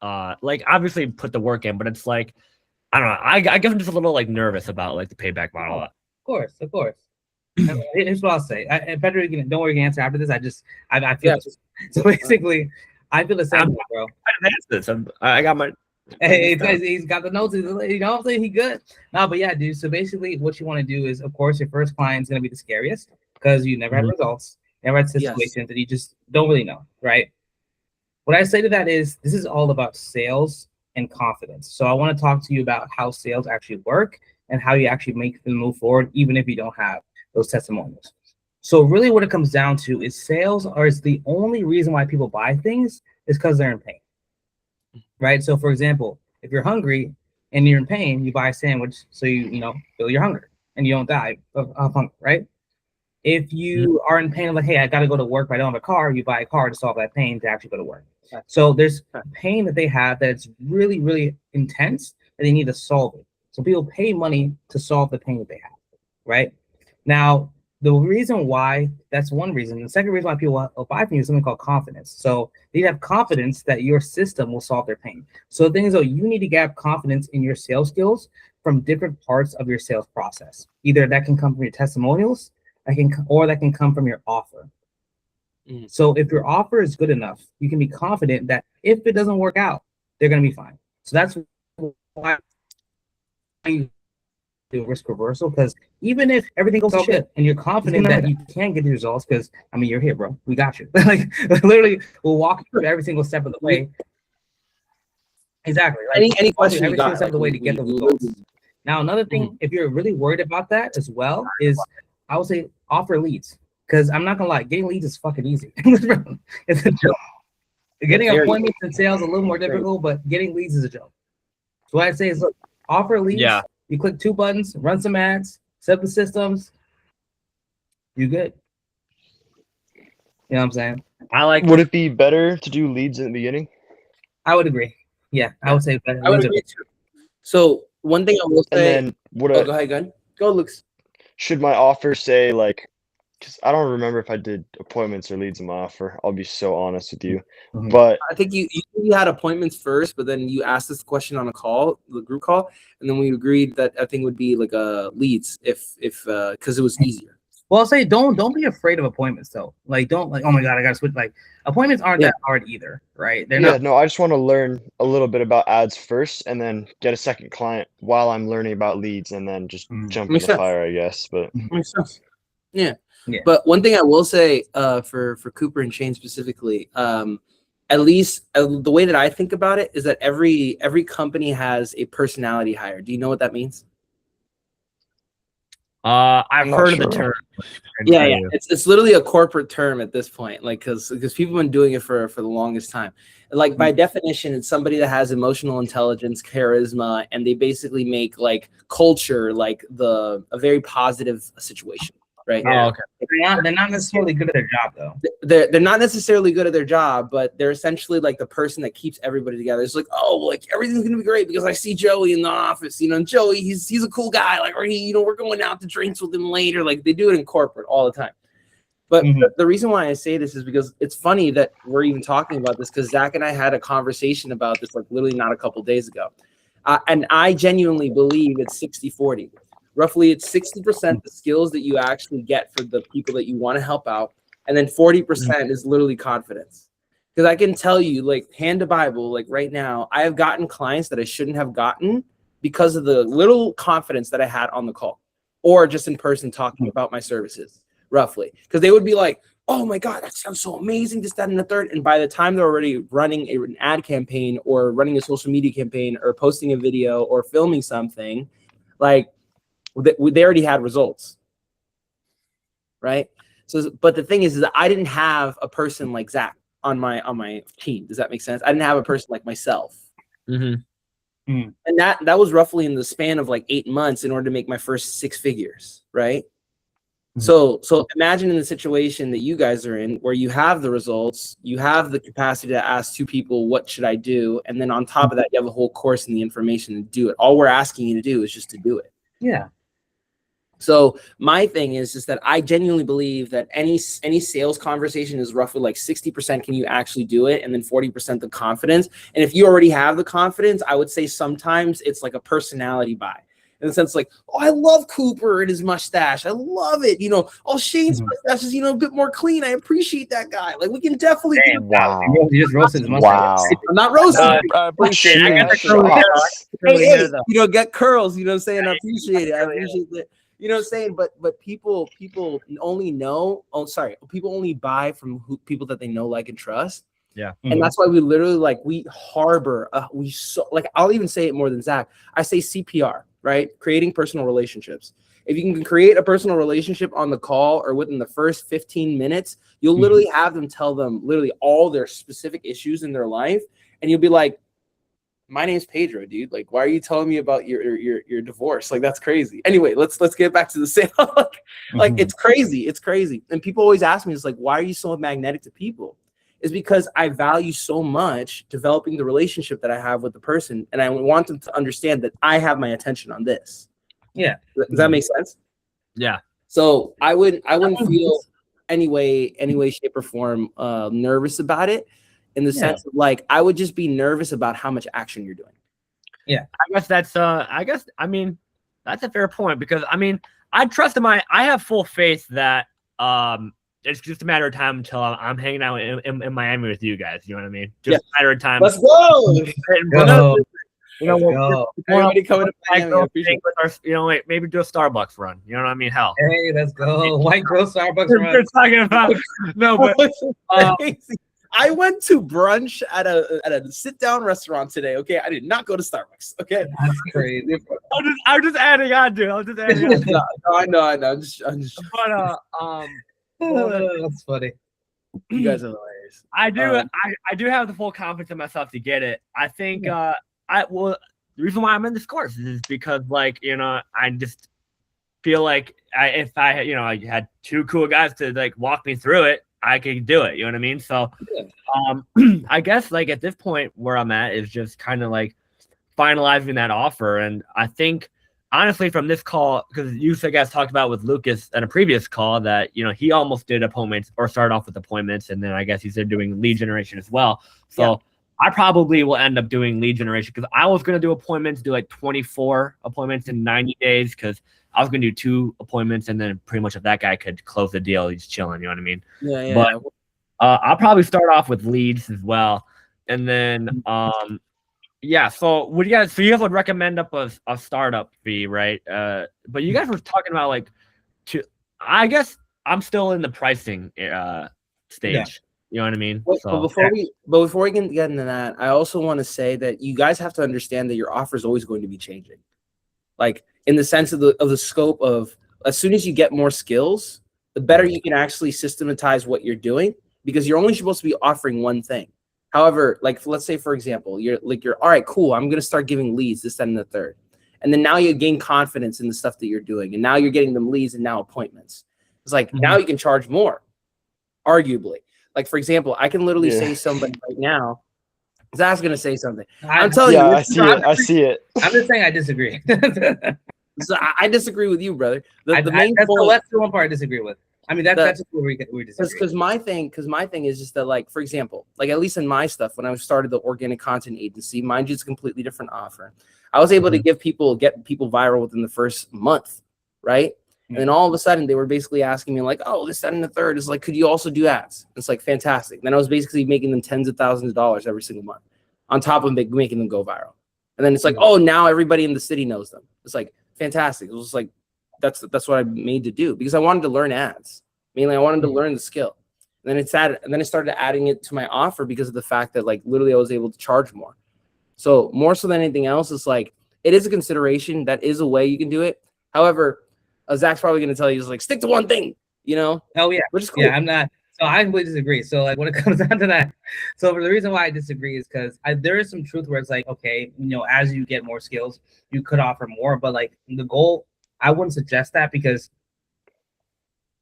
D: like, obviously put the work in, but it's like, I don't know. I guess I'm just a little like nervous about like the payback model.
B: Of course. Here's what I'll say. And Frederick, don't worry, you can answer after this. I feel so. Basically, I feel the same way, bro.
D: I got my.
B: Hey, he's got the notes. You know what I'm saying? He good. No, but yeah, dude. So basically, what you want to do is, of course, your first client is going to be the scariest because you never had results, never had situations that you just don't really know, right? What I say to that is, this is all about sales and confidence. So I want to talk to you about how sales actually work and how you actually make them move forward, even if you don't have those testimonials. So really, what it comes down to is sales is the only reason why people buy things is because they're in pain. Right. So, for example, if you're hungry and you're in pain, you buy a sandwich so you fill your hunger and you don't die of hunger. Right. If you are in pain, like, hey, I got to go to work, but I don't have a car, you buy a car to solve that pain to actually go to work. So there's pain that they have that's really, really intense and they need to solve it. So people pay money to solve the pain that they have. Right. Now, the reason why, that's one reason. The second reason why people will buy from you is something called confidence. So they have confidence that your system will solve their pain. So the thing is, though, you need to get confidence in your sales skills from different parts of your sales process. Either that can come from your testimonials, that can come from your offer. So if your offer is good enough, you can be confident that if it doesn't work out, they're going to be fine. So that's why you do risk reversal, because even if everything goes to shit and you're confident that you can get the results, because I mean, you're here, bro. We got you. Like literally, we'll walk you through every single step of the way. Exactly. Like,
A: any question
B: every single step of the way to get the results. Now, another thing, if you're really worried about that as well, is I would say offer leads. Because I'm not gonna lie, getting leads is fucking easy. It's a joke. Getting appointments and sales is a little more difficult, but getting leads is a joke. So what I'd say is, look, offer leads.
D: Yeah.
B: You click 2 buttons, run some ads, set up the systems. You good. You know what I'm saying?
C: Would it be better to do leads in the beginning?
B: I would agree. Yeah, I would say better.
A: I would agree too. So one thing I will say.
C: And then
A: go ahead. Go, Lux.
C: Should my offer say, like, because I don't remember if I did appointments or leads in my offer. I'll be so honest with you. But
A: I think you had appointments first, but then you asked this question on a call, the group call, and then we agreed that I think would be like a leads if because it was easier.
B: Well, I'll say don't be afraid of appointments though. Like don't like, oh my god, I gotta switch. Like appointments aren't that hard either, right? They're not.
C: No, I just want to learn a little bit about ads first and then get a second client while I'm learning about leads and then just jump in the fire, I guess. But
A: makes sense. Yeah. But one thing I will say for Cooper and Shane specifically, at least the way that I think about it is that every company has a personality hire. Do you know what that means?
D: I've heard of the term.
A: Yeah. It's literally a corporate term at this point, like because people have been doing it for the longest time. Like by definition, it's somebody that has emotional intelligence, charisma, and they basically make like culture like a very positive situation. Right.
B: Oh, okay. They're not necessarily good at their job, though.
A: They're not necessarily good at their job, but they're essentially like the person that keeps everybody together. It's like, oh, like everything's gonna be great because I see Joey in the office. You know, Joey, he's a cool guy. Like, or we're going out to drinks with him later. Like they do it in corporate all the time. But the reason why I say this is because it's funny that we're even talking about this because Zach and I had a conversation about this like literally not a couple days ago, and I genuinely believe it's 60-40. Roughly, it's 60% the skills that you actually get for the people that you want to help out. And then 40% is literally confidence. Because I can tell you, like, hand to Bible, like right now, I have gotten clients that I shouldn't have gotten because of the little confidence that I had on the call or just in person talking about my services, roughly. Because they would be like, oh my God, that sounds so amazing, this, that, and the third. And by the time they're already running an ad campaign or running a social media campaign or posting a video or filming something, like, they already had results, right? So, but the thing is that I didn't have a person like Zach on my team. Does that make sense? I didn't have a person like myself, and that was roughly in the span of like 8 months in order to make my first 6 figures, right? So imagine in the situation that you guys are in, where you have the results, you have the capacity to ask two people, what should I do? And then on top of that, you have a whole course and the information to do it. All we're asking you to do is just to do it.
B: Yeah.
A: So my thing is just that I genuinely believe that any sales conversation is roughly like 60% can you actually do it, and then 40% the confidence. And if you already have the confidence, I would say sometimes it's like a personality buy. In the sense like, oh, I love Cooper and his mustache. I love it. Oh, Shane's mustache is, a bit more clean. I appreciate that guy. Like, we can definitely do
C: wow.
B: You just roasted his mustache.
C: Wow.
A: I'm not roasting.
C: I appreciate
A: it. Get curls. You know what I'm saying? I appreciate it. I appreciate it. You know what I'm saying? But people only know. Oh, sorry. People only buy from people that they know, like, and trust.
D: Yeah.
A: And that's why we literally we harbor. I'll even say it more than Zach. I say CPR. Right? Creating personal relationships. If you can create a personal relationship on the call or within the first 15 minutes, you'll literally have them tell them literally all their specific issues in their life. And you'll be like, my name's Pedro, dude. Like, why are you telling me about your divorce? Like, that's crazy. Anyway, let's get back to the sale. It's crazy. It's crazy. And people always ask me, it's like, why are you so magnetic to people? Is because I value so much developing the relationship that I have with the person, and I want them to understand that I have my attention on this.
B: Yeah.
A: Does that make sense?
D: Yeah.
A: So I wouldn't feel any way, shape, or form nervous about it, in the sense of like I would just be nervous about how much action you're doing.
B: Yeah.
D: I guess that's that's a fair point, because I trust I have full faith that it's just a matter of time until I'm hanging out in Miami with you guys. You know what I mean? Just a matter of time.
A: Let's go.
D: Everybody coming to Miami. Maybe do a Starbucks run. You know what I mean? Hell.
B: Hey, let's go. White girl Starbucks run.
D: We're talking about but
A: I went to brunch at a sit-down restaurant today. Okay, I did not go to Starbucks. Okay,
B: that's crazy.
D: I'm just adding on to.
A: No, I know. I'm just.
D: But
B: that's funny.
A: You guys are hilarious.
D: I do have the full confidence in myself to get it. I think the reason why I'm in this course is because I just feel like if I had two cool guys to walk me through it, I could do it. You know what I mean? So I guess at this point where I'm at is just kind of finalizing that offer. And I think honestly, from this call, because you guys talked about with Lucas in a previous call that, he almost did appointments or started off with appointments. And then I guess he's doing lead generation as well. So I probably will end up doing lead generation, because I was going to do appointments, do 24 appointments in 90 days, because I was going to do 2 appointments. And then pretty much if that guy could close the deal, he's chilling. You know what I mean?
A: Yeah.
D: But I'll probably start off with leads as well. And then, so what do you guys? So you guys would recommend up a startup fee, right? But you guys were talking about I guess I'm still in the pricing stage. Yeah. You know what I mean?
A: But before we can get into that, I also want to say that you guys have to understand that your offer is always going to be changing. In the sense of the scope of, as soon as you get more skills, the better you can actually systematize what you're doing, because you're only supposed to be offering one thing. However, let's say, for example, you're all right, cool, I'm going to start giving leads, this, that, and the third. And then now you gain confidence in the stuff that you're doing. And now you're getting them leads and now appointments. It's now you can charge more, arguably. For example, I can literally say somebody right now. Zach's going to say something. I'm telling you.
C: I see it.
B: I'm just saying I disagree.
A: So I disagree with you, brother. That's
B: the one part I disagree with. That's where we disagree.
A: Because my thing is just that, for example, at least in my stuff, when I started the organic content agency, mind you, it's a completely different offer. I was able to get people viral within the first month, right? And then all of a sudden they were basically asking me oh, this, that, and the third is could you also do ads? It's fantastic. Then I was basically making them tens of thousands of dollars every single month on top of making them go viral. And then it's oh, now everybody in the city knows them. It's fantastic. It was that's what I made to do, because I wanted to learn ads. Mainly, I wanted to learn the skill. And then I started adding it to my offer because of the fact that literally I was able to charge more. So more so than anything else, it's it is a consideration. That is a way you can do it. However, Zach's probably going to tell you stick to one thing, Oh
B: yeah,
A: which is cool.
B: Yeah, I'm not. So I would disagree. So when it comes down to that, so the reason why I disagree is because there is some truth where it's okay, as you get more skills, you could offer more, but the goal, I wouldn't suggest that, because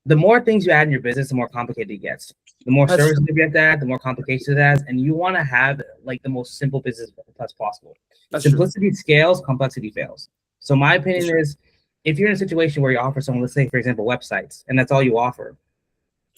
B: the more things you add in your business, the more complicated it gets. The more
A: That's
B: services you get that, the more complications it has, and you want to have like the most simple business as possible.
A: That's
B: Simplicity scales, complexity fails. So my opinion
A: That's
B: is, if you're in a situation where you offer someone, let's say for example, websites, and that's all you offer,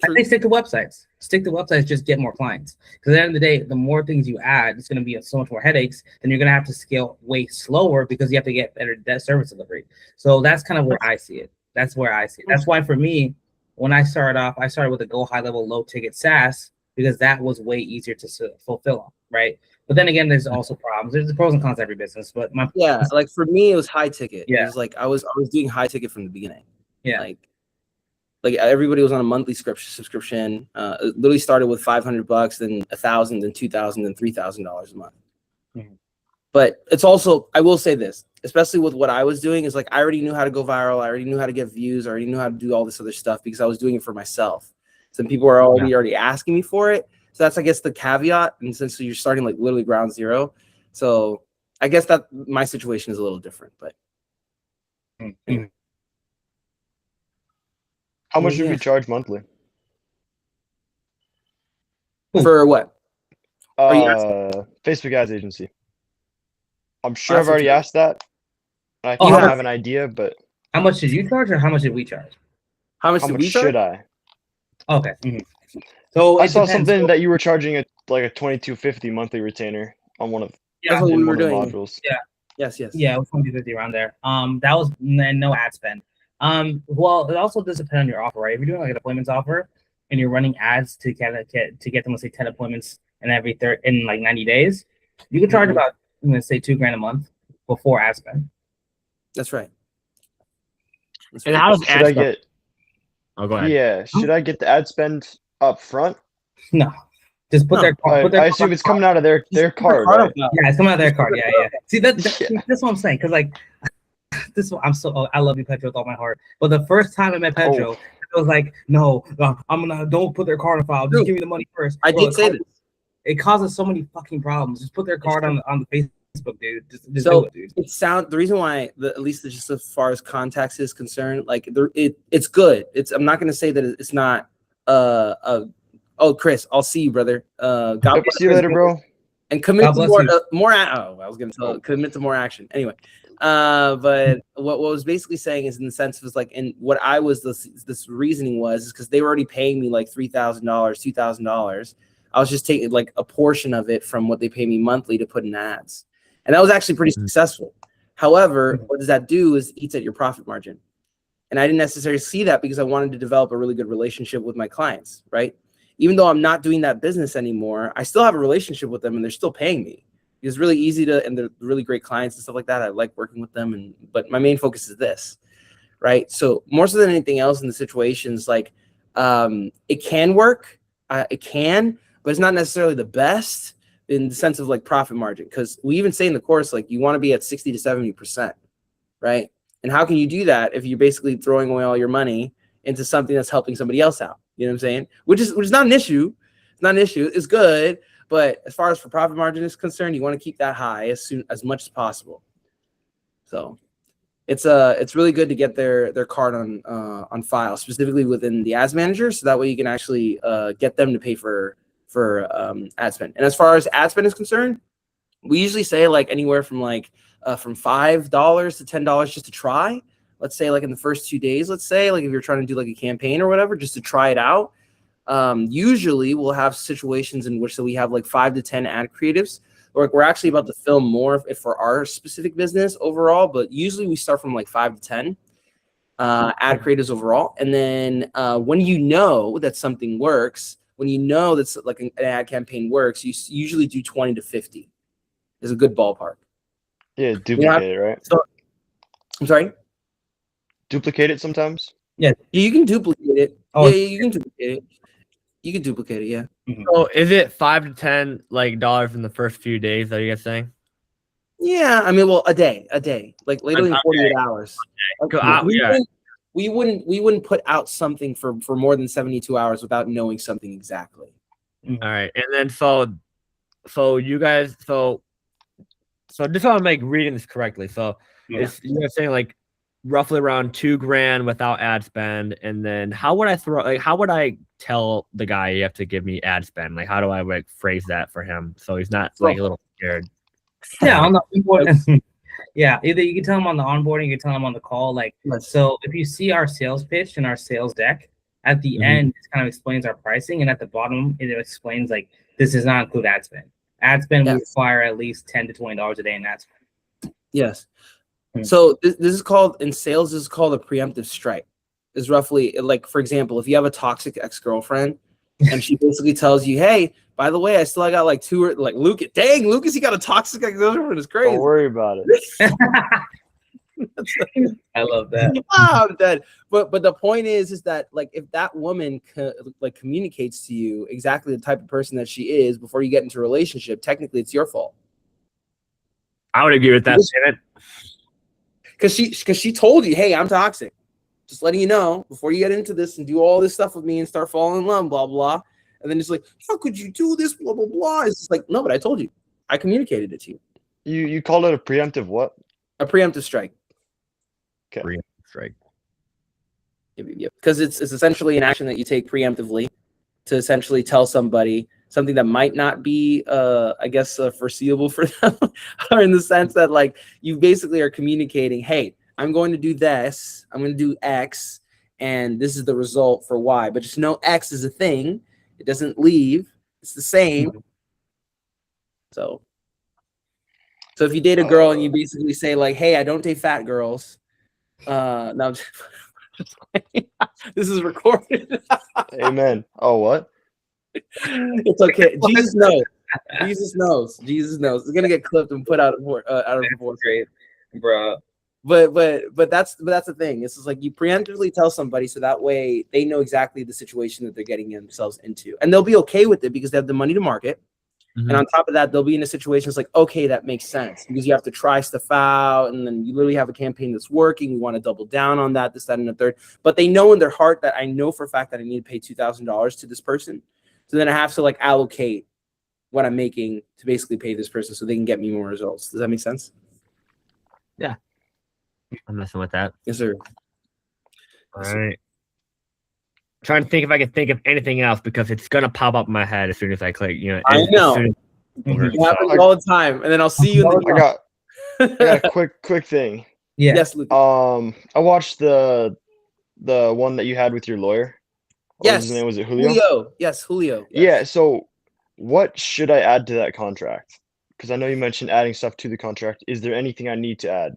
B: I think stick to websites. Stick to websites, just get more clients. Because at the end of the day, the more things you add, it's going to be so much more headaches. Then you're going to have to scale way slower because you have to get better service delivery. So that's kind of where I see it. That's where I see it. That's why for me, when I started off, I started with a go high level, low ticket SaaS because that was way easier to fulfill, right? But then again, there's also problems. There's the pros and cons to every business. But
A: like for me, it was high ticket.
B: Yeah.
A: It was like I was doing high ticket from the beginning.
B: Yeah.
A: Like everybody was on a monthly subscription. It literally started with $500, then $1,000, then $2,000, then $3,000 a month.
B: Mm-hmm.
A: But it's also, I will say this, especially with what I was doing, is like I already knew how to go viral. I already knew how to get views. I already knew how to do all this other stuff because I was doing it for myself. Some people are already asking me for it. So that's, I guess, the caveat. And since you're starting like literally ground zero, so I guess that my situation is a little different. But
C: how much do we charge monthly?
A: For what?
C: Facebook ads agency. I'm sure I've already asked that. I think I have an idea, but
B: how much did you charge, or how much did we charge?
A: How much
C: should I?
B: Okay. So
C: I saw something that you were charging like a $22.50 monthly retainer on one of
A: that's what we were doing.
C: Modules.
B: Yeah.
A: Yes.
B: Yeah, it was $20.50 around there. That was no ad spend. Well, it also does depend on your offer, right? If you're doing like an appointments offer and you're running ads to get them, let's say 10 appointments in like 90 days, you can charge about, let's say $2,000 a month before ad spend.
A: That's right.
D: And how does ad spend?
C: Oh, go ahead. Yeah, should I get the ad spend up front?
B: No. Just put their
C: I assume it's coming out of their card, right?
B: Yeah, it's coming out of their card. Yeah. See, that's what I'm saying. Because like, I love you, Petro, with all my heart. But the first time I met Petro, it was like, no, don't put their card on file. Just give me the money first.
A: I did say this.
B: It causes so many fucking problems. Just put their card on the Facebook, dude. Just
A: so
B: do it, dude.
A: The reason why, at least just as far as contacts is concerned, like it's good. I'm not gonna say that it's not. Oh, Chris, I'll see you, brother. God bless
C: see you later, bro.
A: And commit to more. I was gonna commit to more action. Anyway, but what was basically saying is in the sense of like, and what I was this reasoning was because they were already paying me like $3,000, $2,000. I was just taking like a portion of it from what they pay me monthly to put in ads, and that was actually pretty successful. However, what does that do is eats at your profit margin, and I didn't necessarily see that because I wanted to develop a really good relationship with my clients, right? Even though I'm not doing that business anymore, I still have a relationship with them and they're still paying me. It's really easy and they're really great clients and stuff like that. I like working with them, but my main focus is this, right? So more so than anything else in the situations, like it can work, but it's not necessarily the best in the sense of like profit margin. Because we even say in the course, like you want to be at 60 to 70%, right? And how can you do that if you're basically throwing away all your money into something that's helping somebody else out? You know what I'm saying? Which is not an issue. It's not an issue. It's good. But as far as for profit margin is concerned, you want to keep that high as much as possible. So it's really good to get their card on file, specifically within the ads manager. So that way you can actually get them to pay for ad spend. And as far as ad spend is concerned, we usually say like anywhere from from $5 to $10 just to try. Let's say like in the first 2 days, let's say like if you're trying to do like a campaign or whatever, just to try it out. Usually we'll have situations in which we have like 5 to 10 ad creatives, or like we're actually about to film more for our specific business overall, but usually we start from like 5 to 10 ad creatives overall. And then when you know that something works, when you know that's like an ad campaign works, you usually do 20 to 50 is a good ballpark.
C: Yeah, duplicate it, right?
A: So, I'm sorry?
C: Duplicate it sometimes?
A: Yeah, you can duplicate it.
B: Oh,
A: yeah, you can duplicate it. You can duplicate it, yeah.
D: So is it 5 to 10 dollars in the first few days? Are you guys saying?
A: Yeah, I mean, well, a day, like literally in 48 hours. We wouldn't put out something for more than 72 hours without knowing something exactly.
D: All right, and then so you guys so just so I'm like reading this correctly. So you guys saying like roughly around $2,000 without ad spend. And then how would I tell the guy you have to give me ad spend? Like, how do I like phrase that for him so he's not like a little scared?
B: Yeah, on the onboarding. Yeah, either you can tell him on the onboarding, you can tell him on the call. Like, so if you see our sales pitch and our sales deck, at the end, it kind of explains our pricing, and at the bottom, it explains like this does not include ad spend. Ad spend will require at least $10 to $20 a day in ad spend.
A: Yes. So this is called, in sales, this is called a preemptive strike. Is roughly like, for example, if you have a toxic ex-girlfriend and she basically tells you, hey, by the way, I got like two, or like Lucas, dang, Lucas, he got a toxic ex-girlfriend. It's crazy.
C: Don't worry about it.
B: I love that.
A: Wow, I'm dead. But the point is that like if that woman like communicates to you exactly the type of person that she is before you get into a relationship, technically it's your fault.
D: I would agree with that statement.
A: Because she told you, hey, I'm toxic. Just letting you know before you get into this and do all this stuff with me and start falling in love, blah blah. And then it's like, how could you do this? Blah blah blah. It's just like, no, but I told you. I communicated it to you.
C: You called it a preemptive what?
A: A preemptive strike.
C: Okay.
D: Preemptive strike.
A: Because it's essentially an action that you take preemptively to essentially tell somebody something that might not be, I guess, foreseeable for them, or in the sense that like you basically are communicating, hey, I'm going to do this, I'm going to do X, and this is the result for Y. But just know X is a thing. It doesn't leave. It's the same. So if you date a girl and you basically say like, hey, I don't date fat girls. No, this is recorded.
C: Amen. Oh, what?
A: It's okay. Jesus knows. Jesus knows. Jesus knows. It's gonna get clipped and put out of proportion,
B: bro.
A: But that's the thing. It's just like you preemptively tell somebody so that way they know exactly the situation that they're getting themselves into, and they'll be okay with it because they have the money to market. And on top of that, they'll be in a situation that's like, okay, that makes sense because you have to try stuff out, and then you literally have a campaign that's working. You want to double down on that, this, that, and the third. But they know in their heart that I know for a fact that I need to pay $2,000 to this person. So then I have to like allocate what I'm making to basically pay this person so they can get me more results. Does that make sense?
D: Yeah. I'm messing with that.
A: Yes, sir.
D: All right. Trying to think if I can think of anything else because it's gonna pop up in my head as soon as I click. You know,
A: I know. It happens all the time, and then I'll see you.
C: I got a quick thing.
B: Yeah.
A: Yes, Luke.
C: I watched the one that you had with your lawyer.
A: Yes.
C: His name was it Julio?
A: Yes, Julio. Yes.
C: Yeah. So, what should I add to that contract? Because I know you mentioned adding stuff to the contract. Is there anything I need to add?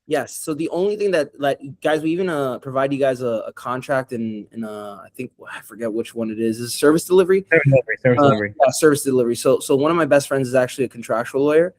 A: Yes. So the only thing that guys, we even provide you guys a contract in I think I forget which one it is. Is service delivery?
B: Service delivery.
A: Yeah, service delivery. So one of my best friends is actually a contractual lawyer,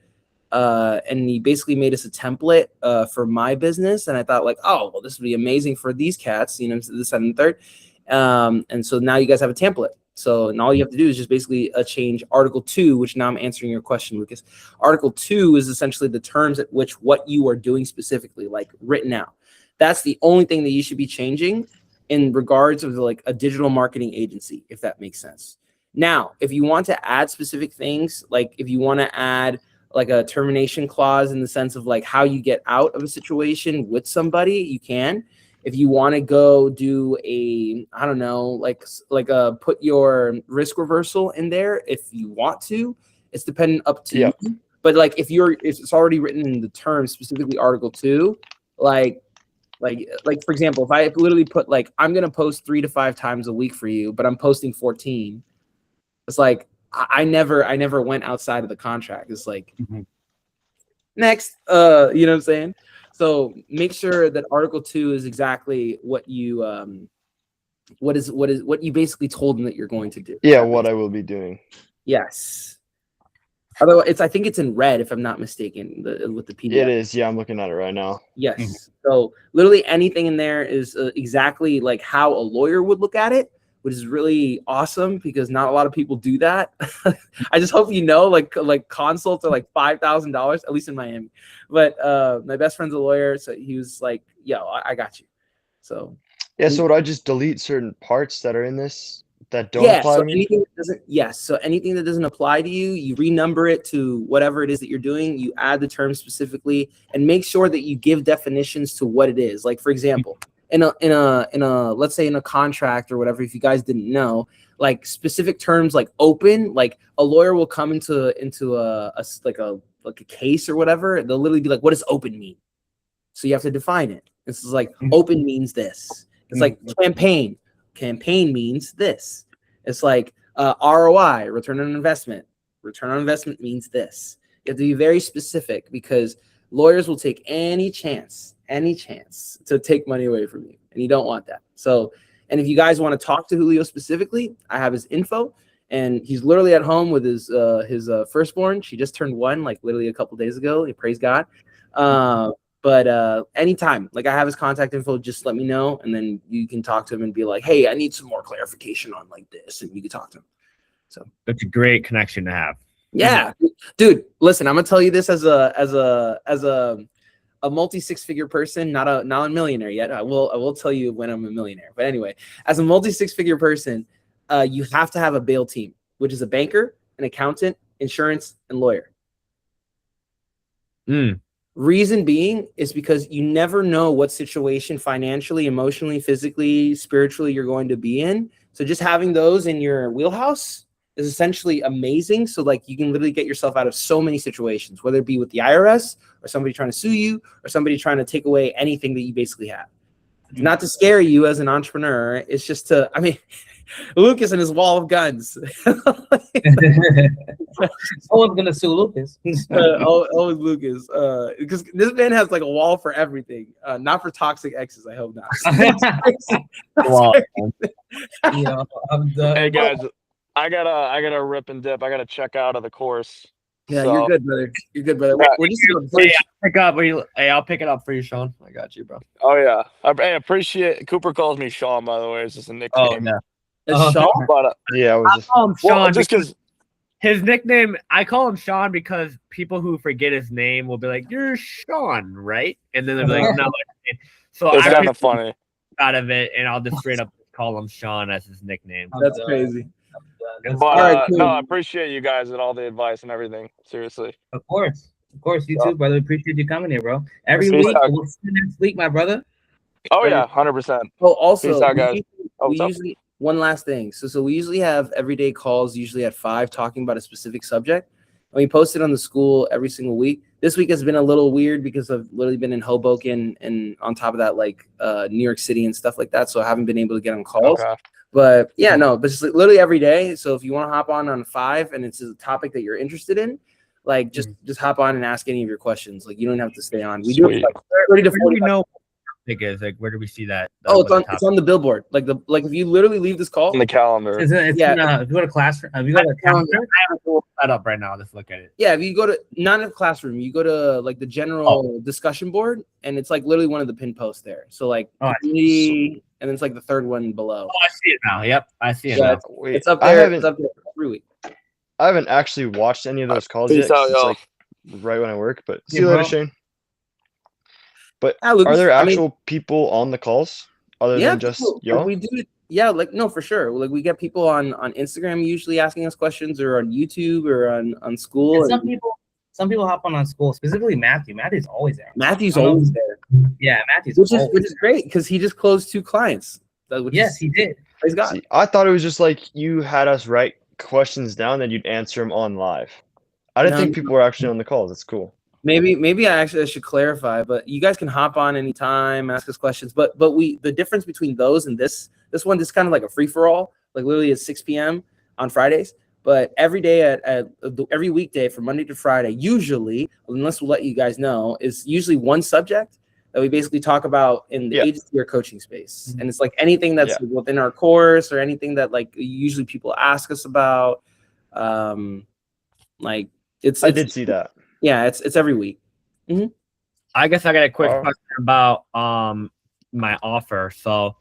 A: and he basically made us a template for my business. And I thought like, oh well, this would be amazing for these cats, you know, this, that, and the third. And so now you guys have a template. So and all you have to do is just basically change Article 2, which now I'm answering your question, Lucas. Article 2 is essentially the terms at which what you are doing specifically, like written out. That's the only thing that you should be changing in regards of like a digital marketing agency, if that makes sense. Now, if you want to add specific things, like if you want to add like a termination clause in the sense of like how you get out of a situation with somebody, you can. If you want to go do I don't know, like put your risk reversal in there, if you want to, it's dependent up to you. But like if it's already written in the terms, specifically Article 2, like for example, if I literally put like I'm gonna post 3 to 5 times a week for you, but I'm posting 14, it's like I never went outside of the contract. It's like next, you know what I'm saying? So make sure that Article 2 is exactly what you what you basically told them that you're going to do.
C: Yeah, what I will be doing.
A: Yes. Although I think it's in red, if I'm not mistaken, with the PDF.
C: It is. Yeah, I'm looking at it right now.
A: Yes. So literally anything in there is exactly like how a lawyer would look at it, which is really awesome because not a lot of people do that. I just hope you know, like consults are like $5,000, at least in Miami. But my best friend's a lawyer, so he was like, "Yo, I got you." So
C: yeah. So would I just delete certain parts that are in this that don't apply
A: so
C: to me?
A: anything that doesn't, yes. So anything that doesn't apply to you, you renumber it to whatever it is that you're doing. You add the term specifically, and make sure that you give definitions to what it is. Like, for example, in a let's say in a contract or whatever, if you guys didn't know, like specific terms like open, like a lawyer will come into a case or whatever. They'll literally be like, what does open mean? So you have to define it. This is like open means this. It's like campaign. Campaign means this. It's like ROI, return on investment. Return on investment means this. You have to be very specific because lawyers will take any chance to take money away from you, and you don't want that. So, and if you guys want to talk to Julio specifically, I have his info, and he's literally at home with his firstborn. She just turned 1, like literally a couple days ago. Praise God. But anytime, like I have his contact info, just let me know, and then you can talk to him and be like, hey, I need some more clarification on like this, and you can talk to him. So
D: that's a great connection to have.
A: Yeah, dude. Listen, I'm gonna tell you this as a multi-6-figure person, not a millionaire yet. I will tell you when I'm a millionaire. But anyway, as a multi-6-figure person, you have to have a bail team, which is a banker, an accountant, insurance, and lawyer. Reason being is because you never know what situation financially, emotionally, physically, spiritually you're going to be in. So just having those in your wheelhouse is essentially amazing. So like you can literally get yourself out of so many situations, whether it be with the IRS or somebody trying to sue you or somebody trying to take away anything that you basically have. Not to scare you as an entrepreneur. It's just to, I mean, Lucas and his wall of guns.
B: Someone's gonna sue Lucas.
A: Always Lucas. Because this man has like a wall for everything. Not for toxic exes, I hope not.
D: Wow.
B: Yeah, I'm done.
E: Hey guys, I gotta rip and dip. I gotta check out of the course.
A: Yeah,
E: So-
A: you're good, brother. You're good, brother.
E: Yeah.
A: We're just
D: I'll pick it up for you, Sean. I got you, bro.
E: Oh yeah, I appreciate. Cooper calls me Sean, by the way. It's just a nickname.
A: It's Sean.
E: But
C: Yeah, I was
D: I
C: just
D: call him Sean
E: well, just
D: because
E: because.
D: his nickname. I call him Sean because people who forget his name will be like, "You're Sean, right?" And then they'll be like, "No." So
E: It's
D: I
E: kind
D: took
E: of funny.
D: out of it, and I'll just straight up call him Sean as his nickname.
A: That's crazy.
E: But
A: All right, cool.
E: no, I appreciate you guys and all the advice and everything. Seriously.
B: Of course, you too, brother. Appreciate you coming here, bro. Every
E: Peace
B: week,
E: out.
B: we'll see you next week, my brother.
E: Oh yeah, 100%.
A: Oh, also,
E: Peace out, guys.
A: we
E: what's up?
A: usually one last thing. So we usually have everyday calls, usually at 5, talking about a specific subject. And we post it on the school every single week. This week has been a little weird because I've literally been in Hoboken and on top of that, like New York City and stuff like that. So I haven't been able to get on calls.
E: Okay.
A: But yeah, no, but it's literally every day. So if you want to hop on 5 and it's a topic that you're interested in, like just hop on and ask any of your questions. Like you don't have to stay on. We do it like 30 to 40.
D: Where do we know what it is? Like, where do we see that?
A: Oh, it's on the billboard. Like if you literally leave this call
E: On the calendar.
B: It's if you go to classroom, if you go to calendar,
D: I have it set up right now. Let's look at it.
A: Yeah, if you go to not in a classroom, you go to like the general discussion board, and it's like literally one of the pin posts there. So like community, and then it's like the third one below.
D: Oh, I see it now. Yep, I see it
A: Yeah,
D: now.
C: wait.
A: It's up there. It's up there every week.
C: I haven't actually watched any of those calls
E: Peace
C: yet. 'Cause
E: out,
C: it's
E: y'all.
C: like right when I work. But see
B: Yeah,
C: you later,
B: bro.
C: Shane. But
A: Yeah, Lucas,
C: are there
A: I mean,
C: actual people on the calls other than just
A: people,
C: y'all?
A: we do it. Yeah, like no, for sure. Like we get people on Instagram usually asking us questions, or on YouTube, or on school.
B: and some people hop on school, specifically Matthew. Matthew's always there.
A: Matthew's
B: I don't know.
A: always there,
B: Yeah, Matthew's
A: which is great because he just closed 2 clients.
B: Yes, he did.
A: Praise God.
C: See, I thought it was just like you had us write questions down, then you'd answer them on live. I didn't
A: No,
C: think people were actually on the calls. That's cool.
A: Maybe I should clarify, but you guys can hop on anytime, ask us questions. But the difference between those and this one is kind of like a free for all. Like literally at 6 p.m. on Fridays. But every day at every weekday from Monday to Friday, usually, unless we'll let you guys know, is usually one subject that we basically talk about in the agency or coaching space. And it's like anything that's within our course or anything that like usually people ask us about. Like I
C: did see that.
A: Yeah, it's every week. Mm-hmm.
D: I guess I got a quick question about my offer. So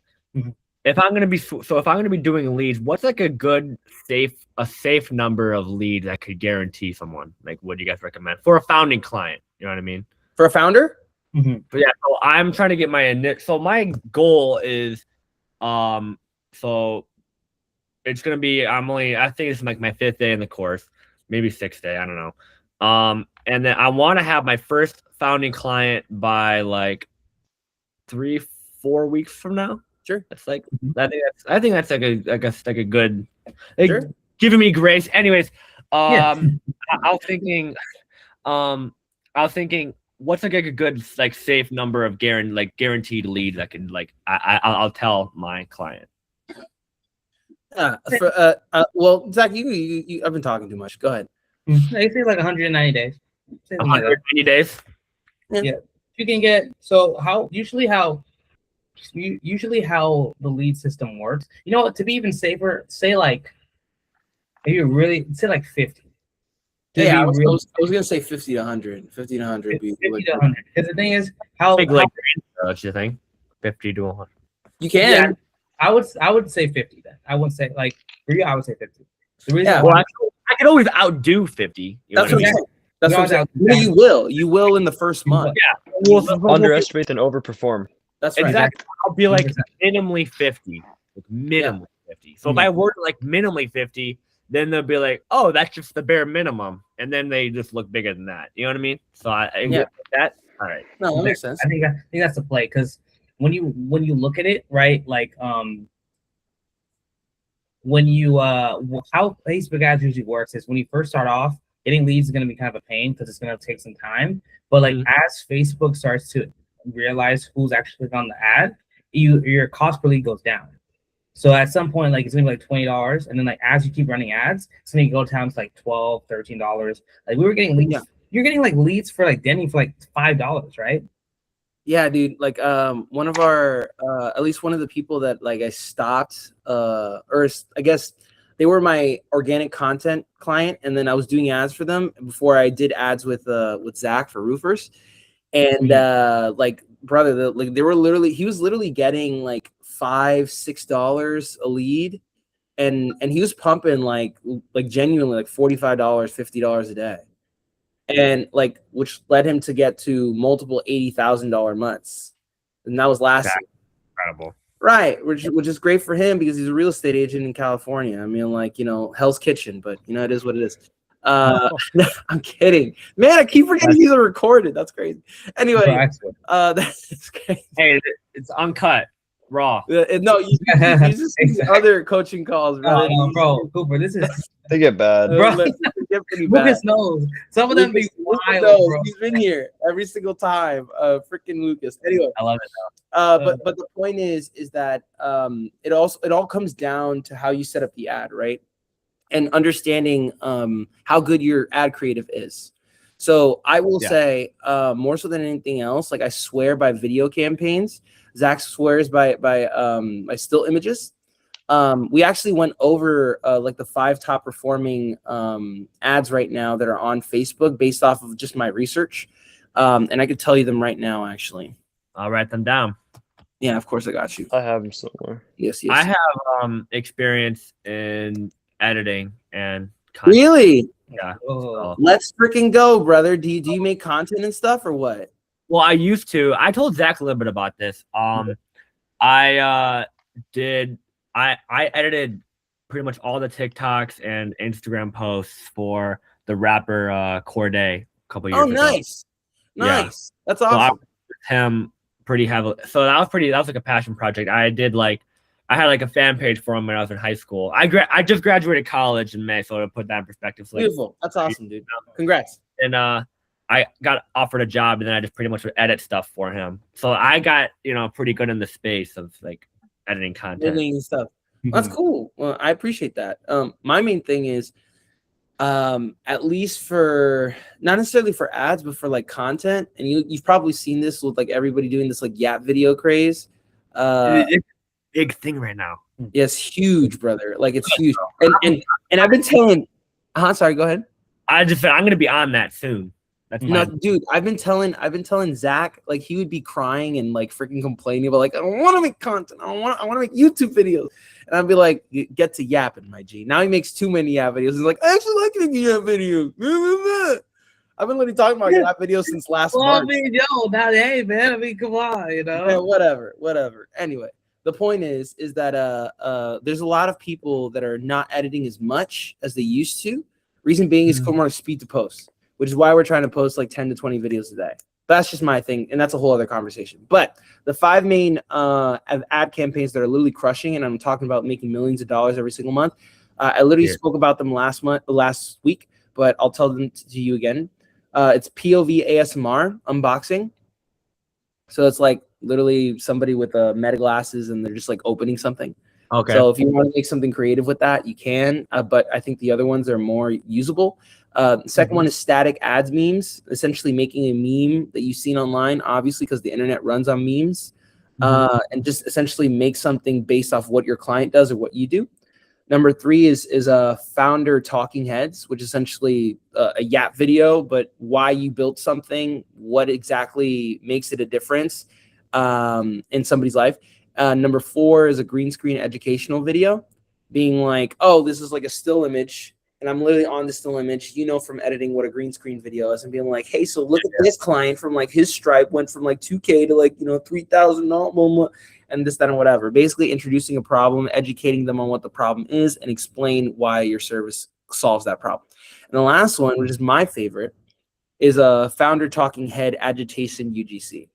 D: if I'm gonna be doing leads, what's like a good safe number of leads I could guarantee someone? Like, what do you guys recommend for a founding client? You know what I mean?
A: For a founder?
B: Mm-hmm.
D: But yeah, so I'm trying to get my goal is so it's gonna be. I think it's like my 5th day in the course, maybe 6th day. I don't know. And then I want to have my first founding client by like 3-4 weeks from now.
A: Sure.
D: That's like I think that's like a good
A: Sure.
D: giving me grace. Anyways,
B: Yeah.
D: I was thinking, what's like a good like safe number of guaranteed leads that can like I'll tell my client.
A: Well, Zach, you I've been talking too much. Go ahead.
B: They say like 190 days.
D: 190 days.
B: Yeah. You can get usually how the lead system works. You know what? To be even safer, say like maybe really say like 50.
A: Yeah, I was gonna say 50 to 100. 50 to 100.
B: 50 to 100. Because the thing is,
D: like you think 50 to 100.
A: You can.
B: Yeah, I would say 50 then. I wouldn't say like for you. I would say 50. The reason
D: I could always outdo 50.
A: That's what I'm saying. That's what I'm saying. You will in the first month.
D: Yeah.
C: Underestimate and overperform.
A: That's right.
D: Exactly. I'll be like minimally 50. Like minimally 50. So if I work like minimally 50, then they'll be like, oh, that's just the bare minimum. And then they just look bigger than that. You know what I mean? So I get that. All right.
A: No, that makes sense.
B: I think that's the play, because when you look at it, right, like when you how Facebook ads usually works is when you first start off, getting leads is going to be kind of a pain because it's going to take some time. But like as Facebook starts to realize who's actually on the ad, your cost per lead goes down. So at some point, like it's gonna be like $20, and then like as you keep running ads, it's gonna go down to like $12, $13. Like we were getting leads. Yeah. You're getting like leads for like Denny for like $5, right?
A: Yeah, dude. Like one of our at least one of the people that like I stopped or I guess they were my organic content client, and then I was doing ads for them before I did ads with Zach for roofers. And like brother, he was literally getting like $5-6 a lead, and he was pumping like genuinely like $45, $50 a day, and like which led him to get to multiple $80,000 months, and that was last year.
D: Incredible.
A: Right, which is great for him because he's a real estate agent in California. I mean, like, Hell's Kitchen, but it is what it is. I'm kidding, man. I keep forgetting these are recorded. That's crazy. Anyway, that's crazy.
D: Hey, it's uncut, raw.
A: No, you just see other coaching calls, bro.
B: Bro, Cooper, this is
C: they get bad,
B: bro.
A: Lucas
B: knows some of them be wild, bro.
A: He's been here every single time. Freaking Lucas. Anyway,
D: I love it.
A: But the point is that it all comes down to how you set up the ad, right? And understanding how good your ad creative is. So I will say more so than anything else, like I swear by video campaigns. Zach swears by my still images. We actually went over like the 5 top performing ads right now that are on Facebook based off of just my research. And I could tell you them right now, actually.
D: I'll write them down.
A: Yeah, of course I got you.
C: I have them somewhere.
A: Yes.
D: I have experience in editing and content.
A: Really?
D: Yeah.
B: Oh.
A: Let's freaking go, brother. Do you make content and stuff or what?
D: Well, I used to. I told Zach a little bit about this. I edited pretty much all the TikToks and Instagram posts for the rapper Corday a couple years ago.
A: Nice.
D: Yeah.
A: That's awesome. So I
D: was with him pretty heavily. So that was like a passion project. I had like a fan page for him when I was in high school. I just graduated college in May, so to put that in perspective. So
A: beautiful. That's awesome, dude. Congrats.
D: And I got offered a job, and then I just pretty much would edit stuff for him. So I got pretty good in the space of like editing content
A: and stuff. That's cool. Well, I appreciate that. My main thing is at least for not necessarily for ads, but for like content. And you've probably seen this with like everybody doing this like Yap video craze.
D: Big thing right now.
A: Yes, huge, brother. Like it's huge. And I've been telling sorry, go ahead.
D: I'm gonna be on that soon.
A: No, dude, I've been telling Zach, like he would be crying and like freaking complaining about like I don't want to make content. I want to make YouTube videos. And I'd be like, get to yapping, my G. Now he makes too many Yap videos. He's like, I actually like making Yap videos. I've been literally talking about Yap videos since last March.
B: I mean, hey, man. I mean, come on,
A: Yeah, whatever. Anyway, the point is that there's a lot of people that are not editing as much as they used to. Reason being is more speed to post, which is why we're trying to post like 10 to 20 videos a day. That's just my thing, and that's a whole other conversation. But the 5 main ad campaigns that are literally crushing, and I'm talking about making millions of dollars every single month. I literally spoke about them last week, but I'll tell them to you again. It's POV ASMR unboxing. So it's like literally somebody with meta glasses, and they're just like opening something.
D: Okay.
A: So if you want to make something creative with that, you can. But I think the other ones are more usable. Second one is static ads memes, essentially making a meme that you've seen online, obviously, because the internet runs on memes, and just essentially make something based off what your client does or what you do. Number 3 is a founder talking heads, which is essentially a Yap video, but why you built something, what exactly makes it a difference in somebody's life. Number 4 is a green screen educational video, being like, oh, this is like a still image, and I'm literally on the still image, from editing what a green screen video is, and being like, hey, so look at this client from like his Stripe went from like 2K to like, 3,000, and this, that, and whatever. Basically introducing a problem, educating them on what the problem is, and explain why your service solves that problem. And the last one, which is my favorite, is a founder talking head agitation UGC.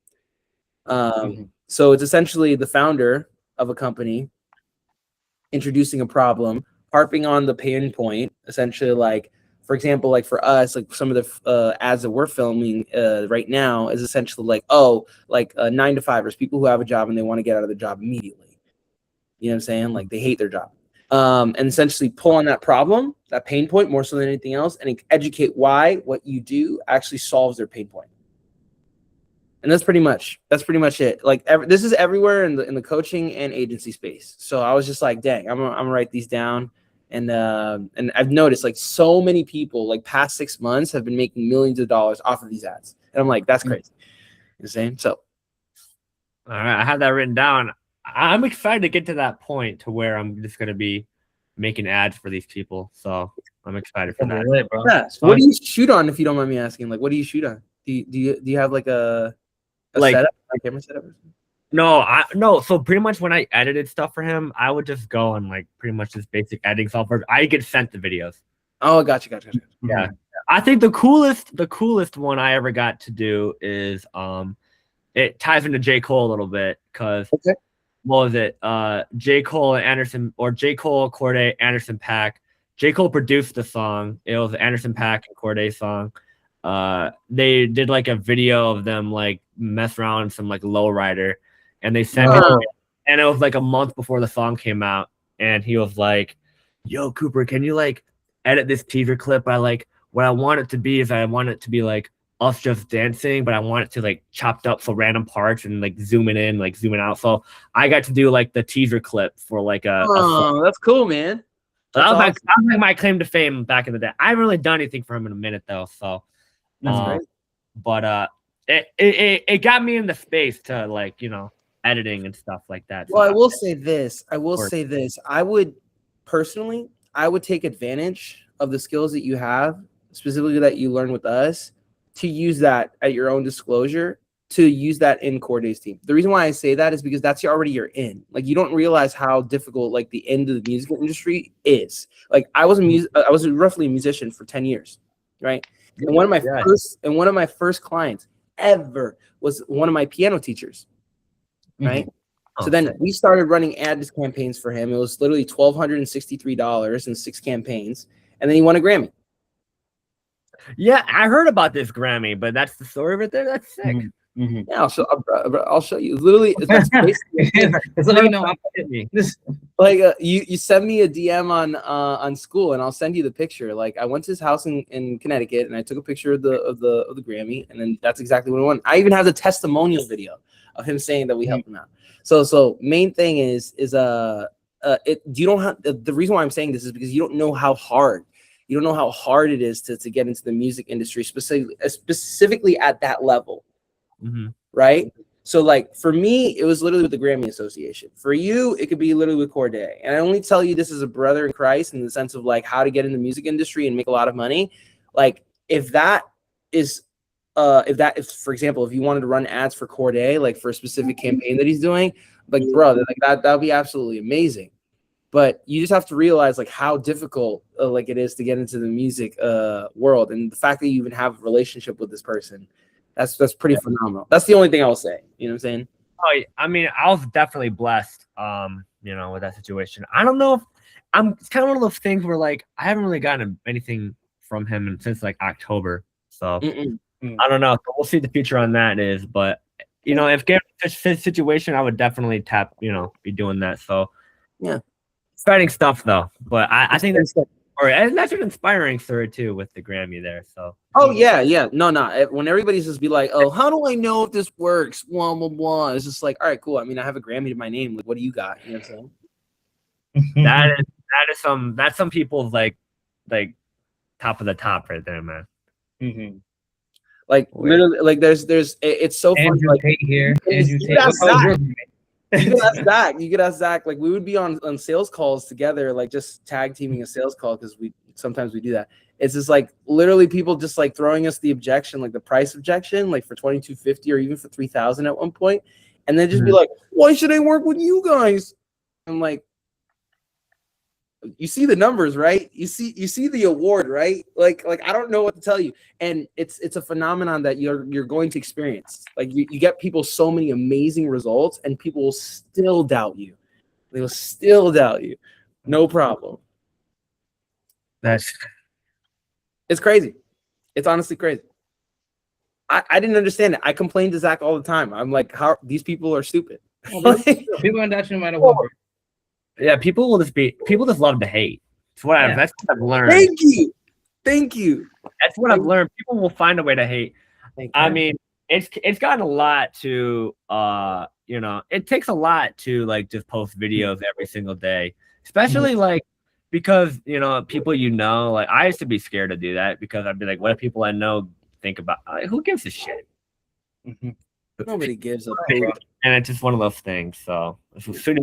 A: So it's essentially the founder of a company introducing a problem, harping on the pain point, essentially, like, for example, like for us, like some of the ads that we're filming right now is essentially like, 9-to-5ers, people who have a job and they want to get out of the job immediately. You know what I'm saying? Like they hate their job. And essentially pull on that problem, that pain point, more so than anything else, and educate why what you do actually solves their pain point. And that's pretty much it. Like this is everywhere in the coaching and agency space. So I was just like, dang, I'm gonna write these down. And I've noticed like so many people like past 6 months have been making millions of dollars off of these ads. And I'm like, that's crazy. You know what I'm saying? So
D: all right, I have that written down. I'm excited to get to that point to where I'm just gonna be making ads for these people. So I'm excited for that.
B: Really, bro.
A: Yeah. So what do you shoot on, if you don't mind me asking? Like, what do you shoot on? Do you have like a setup, like camera setup?
D: No. So pretty much when I edited stuff for him, I would just go on like pretty much this basic editing software. I get sent the videos.
A: Oh, gotcha.
D: Yeah. I think the coolest one I ever got to do is it ties into J. Cole a little bit because what was it? J. Cole and Anderson, or J. Cole, Corday, Anderson .Paak. J. Cole produced the song. It was Anderson .Paak and Corday song. They did like a video of them like mess around with some like lowrider, and they sent it, and it was like a month before the song came out, and he was like, yo, Cooper, can you like edit this teaser clip? I like what I want it to be is I want it to be like us just dancing, but I want it to like chopped up for random parts and like zooming in, like zooming out. So I got to do like the teaser clip for like a
A: that's cool, man.
D: That was like my claim to fame back in the day. I haven't really done anything for him in a minute though, so that's great. But it got me in the space to like, editing and stuff like that.
A: Well, I will say this. I would personally, take advantage of the skills that you have, specifically that you learn with us, to use that at your own disclosure, to use that in Corday's team. The reason why I say that is because that's already you're in. Like, you don't realize how difficult like the end of the music industry is. Like, I was roughly a musician for 10 years, right? And one of my first clients ever was one of my piano teachers, right? So then we started running ad campaigns for him. It was literally $1,263 in 6 campaigns, and then he won a Grammy.
D: Yeah, I heard about this Grammy, but that's the story right there. That's sick.
A: Yeah, I'll show you. Literally, that's you send me a DM on school, and I'll send you the picture. Like, I went to his house in Connecticut, and I took a picture of the Grammy, and then that's exactly what I won. I even have the testimonial video of him saying that we helped him out. So main thing is you don't have the reason why I'm saying this is because you don't know how hard it is to get into the music industry, specifically at that level. Right? So like for me, it was literally with the Grammy Association. For you, it could be literally with Corday. And I only tell you this as a brother in Christ in the sense of like how to get in the music industry and make a lot of money. Like if for example, if you wanted to run ads for Corday, like for a specific campaign that he's doing, like, bro, like that'd be absolutely amazing. But you just have to realize like how difficult like it is to get into the music world, and the fact that you even have a relationship with this person, that's pretty phenomenal. That's the only thing I'll say. You know what I'm saying?
D: Oh, I mean, I was definitely blessed, you know, with that situation. I don't know if it's kind of one of those things where like I haven't really gotten anything from him since like October. So I don't know. We'll see what the future on that is. But you know, if given this situation, I would definitely be doing that. So
A: yeah,
D: exciting stuff though. But I think that's an inspiring story too with the Grammy there. So
A: yeah. No. When everybody's just be like, oh, how do I know if this works? Blah blah blah. It's just like, all right, cool. I mean, I have a Grammy to my name. Like, what do you got? You know what I'm saying?
D: that's some people's like top of the top right there, man.
B: Mm-hmm.
A: Like literally, like there's it's so fun. Like
B: here,
A: you could ask Zach. Like we would be on sales calls together, like just tag teaming a sales call because sometimes we do that. It's just like literally people just like throwing us the objection, like the price objection, like for $2,250 or even for $3,000 at one point, and then just be like, why should I work with you guys? I'm like, you see the numbers, right? You see the award, right? Like I don't know what to tell you. And it's a phenomenon that you're going to experience. Like you get people so many amazing results and people will still doubt you. They will still doubt you. No problem. It's crazy. It's honestly crazy. I didn't understand it. I complained to Zach all the time. I'm like, how these people are stupid.
B: People are not no matter what.
D: Yeah, people just love to hate. That's what I've learned.
A: Thank you.
D: That's what I've learned. People will find a way to hate. I mean, it's gotten a lot to it takes a lot to like just post videos every single day, especially like because people like I used to be scared to do that because I'd be like, what if people I know think about? Like, who gives a shit?
A: Nobody gives a
D: fuck. And it's just one of those things. So as soon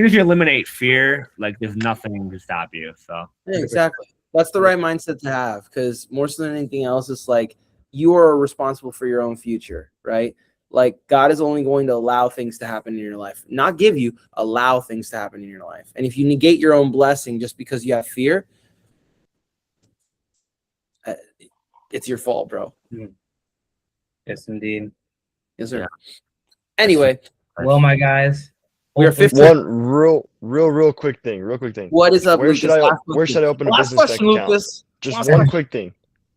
D: as you eliminate fear, like there's nothing to stop you. So
A: yeah, exactly. That's the right mindset to have, because more so than anything else, it's like you are responsible for your own future, right? Like God is only going to allow things to happen in your life, not give you, allow things to happen in your life. And if you negate your own blessing just because you have fear, it's your fault, bro.
B: Yes, indeed.
A: Yes, sir. Yeah. Anyway,
B: well, my guys,
A: we are 15.
C: One real quick thing.
A: What is up?
C: Where should I open a business bank account?
A: Lucas.
C: Just one quick thing.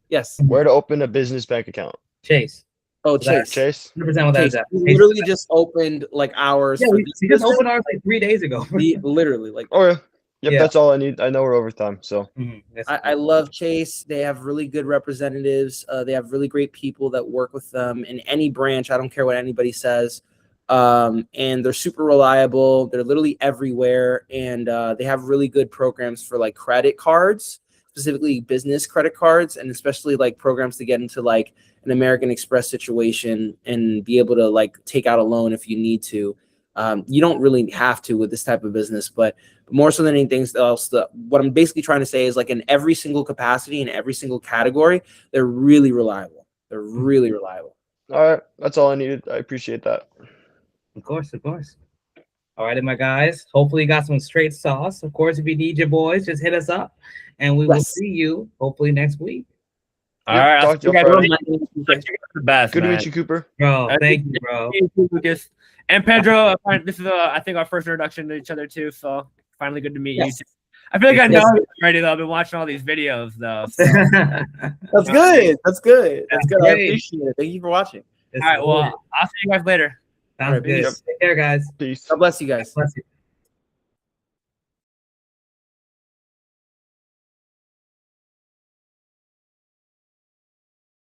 A: Yes.
C: Where to open a business bank account?
B: Chase.
A: Oh, Chase.
B: 100% what that is.
A: We literally just opened like ours.
B: Yeah, we just opened ours like 3 days ago.
A: Literally, like.
C: Oh yeah. Yep, yeah. That's all I need. I know we're over time, so.
A: I love Chase. They have really good representatives. They have really great people that work with them in any branch. I don't care what anybody says. And they're super reliable. They're literally everywhere. And they have really good programs for like credit cards, specifically business credit cards, and especially like programs to get into like an American Express situation and be able to like take out a loan if you need to. You don't really have to with this type of business, but more so than anything else, what I'm basically trying to say is like in every single capacity, in every single category, they're really reliable. They're really reliable.
C: All right. That's all I needed. I appreciate that.
B: Of course. All right, my guys. Hopefully you got some straight sauce. Of course, if you need your boys, just hit us up and we will see you hopefully next week.
D: All right.
C: Talk to you
D: the best.
C: Good to meet you, Cooper.
B: Bro, thank you, bro.
D: Lucas. And Pedro, this is I think our first introduction to each other too. So finally good to meet you too. I feel like I know you already though. I've been watching all these videos though. So.
A: That's good. I appreciate it. Thank you for watching.
D: All right, well, I'll see you guys later.
B: Sounds good. Take care, guys.
C: Peace.
A: God bless you guys.
B: God bless you.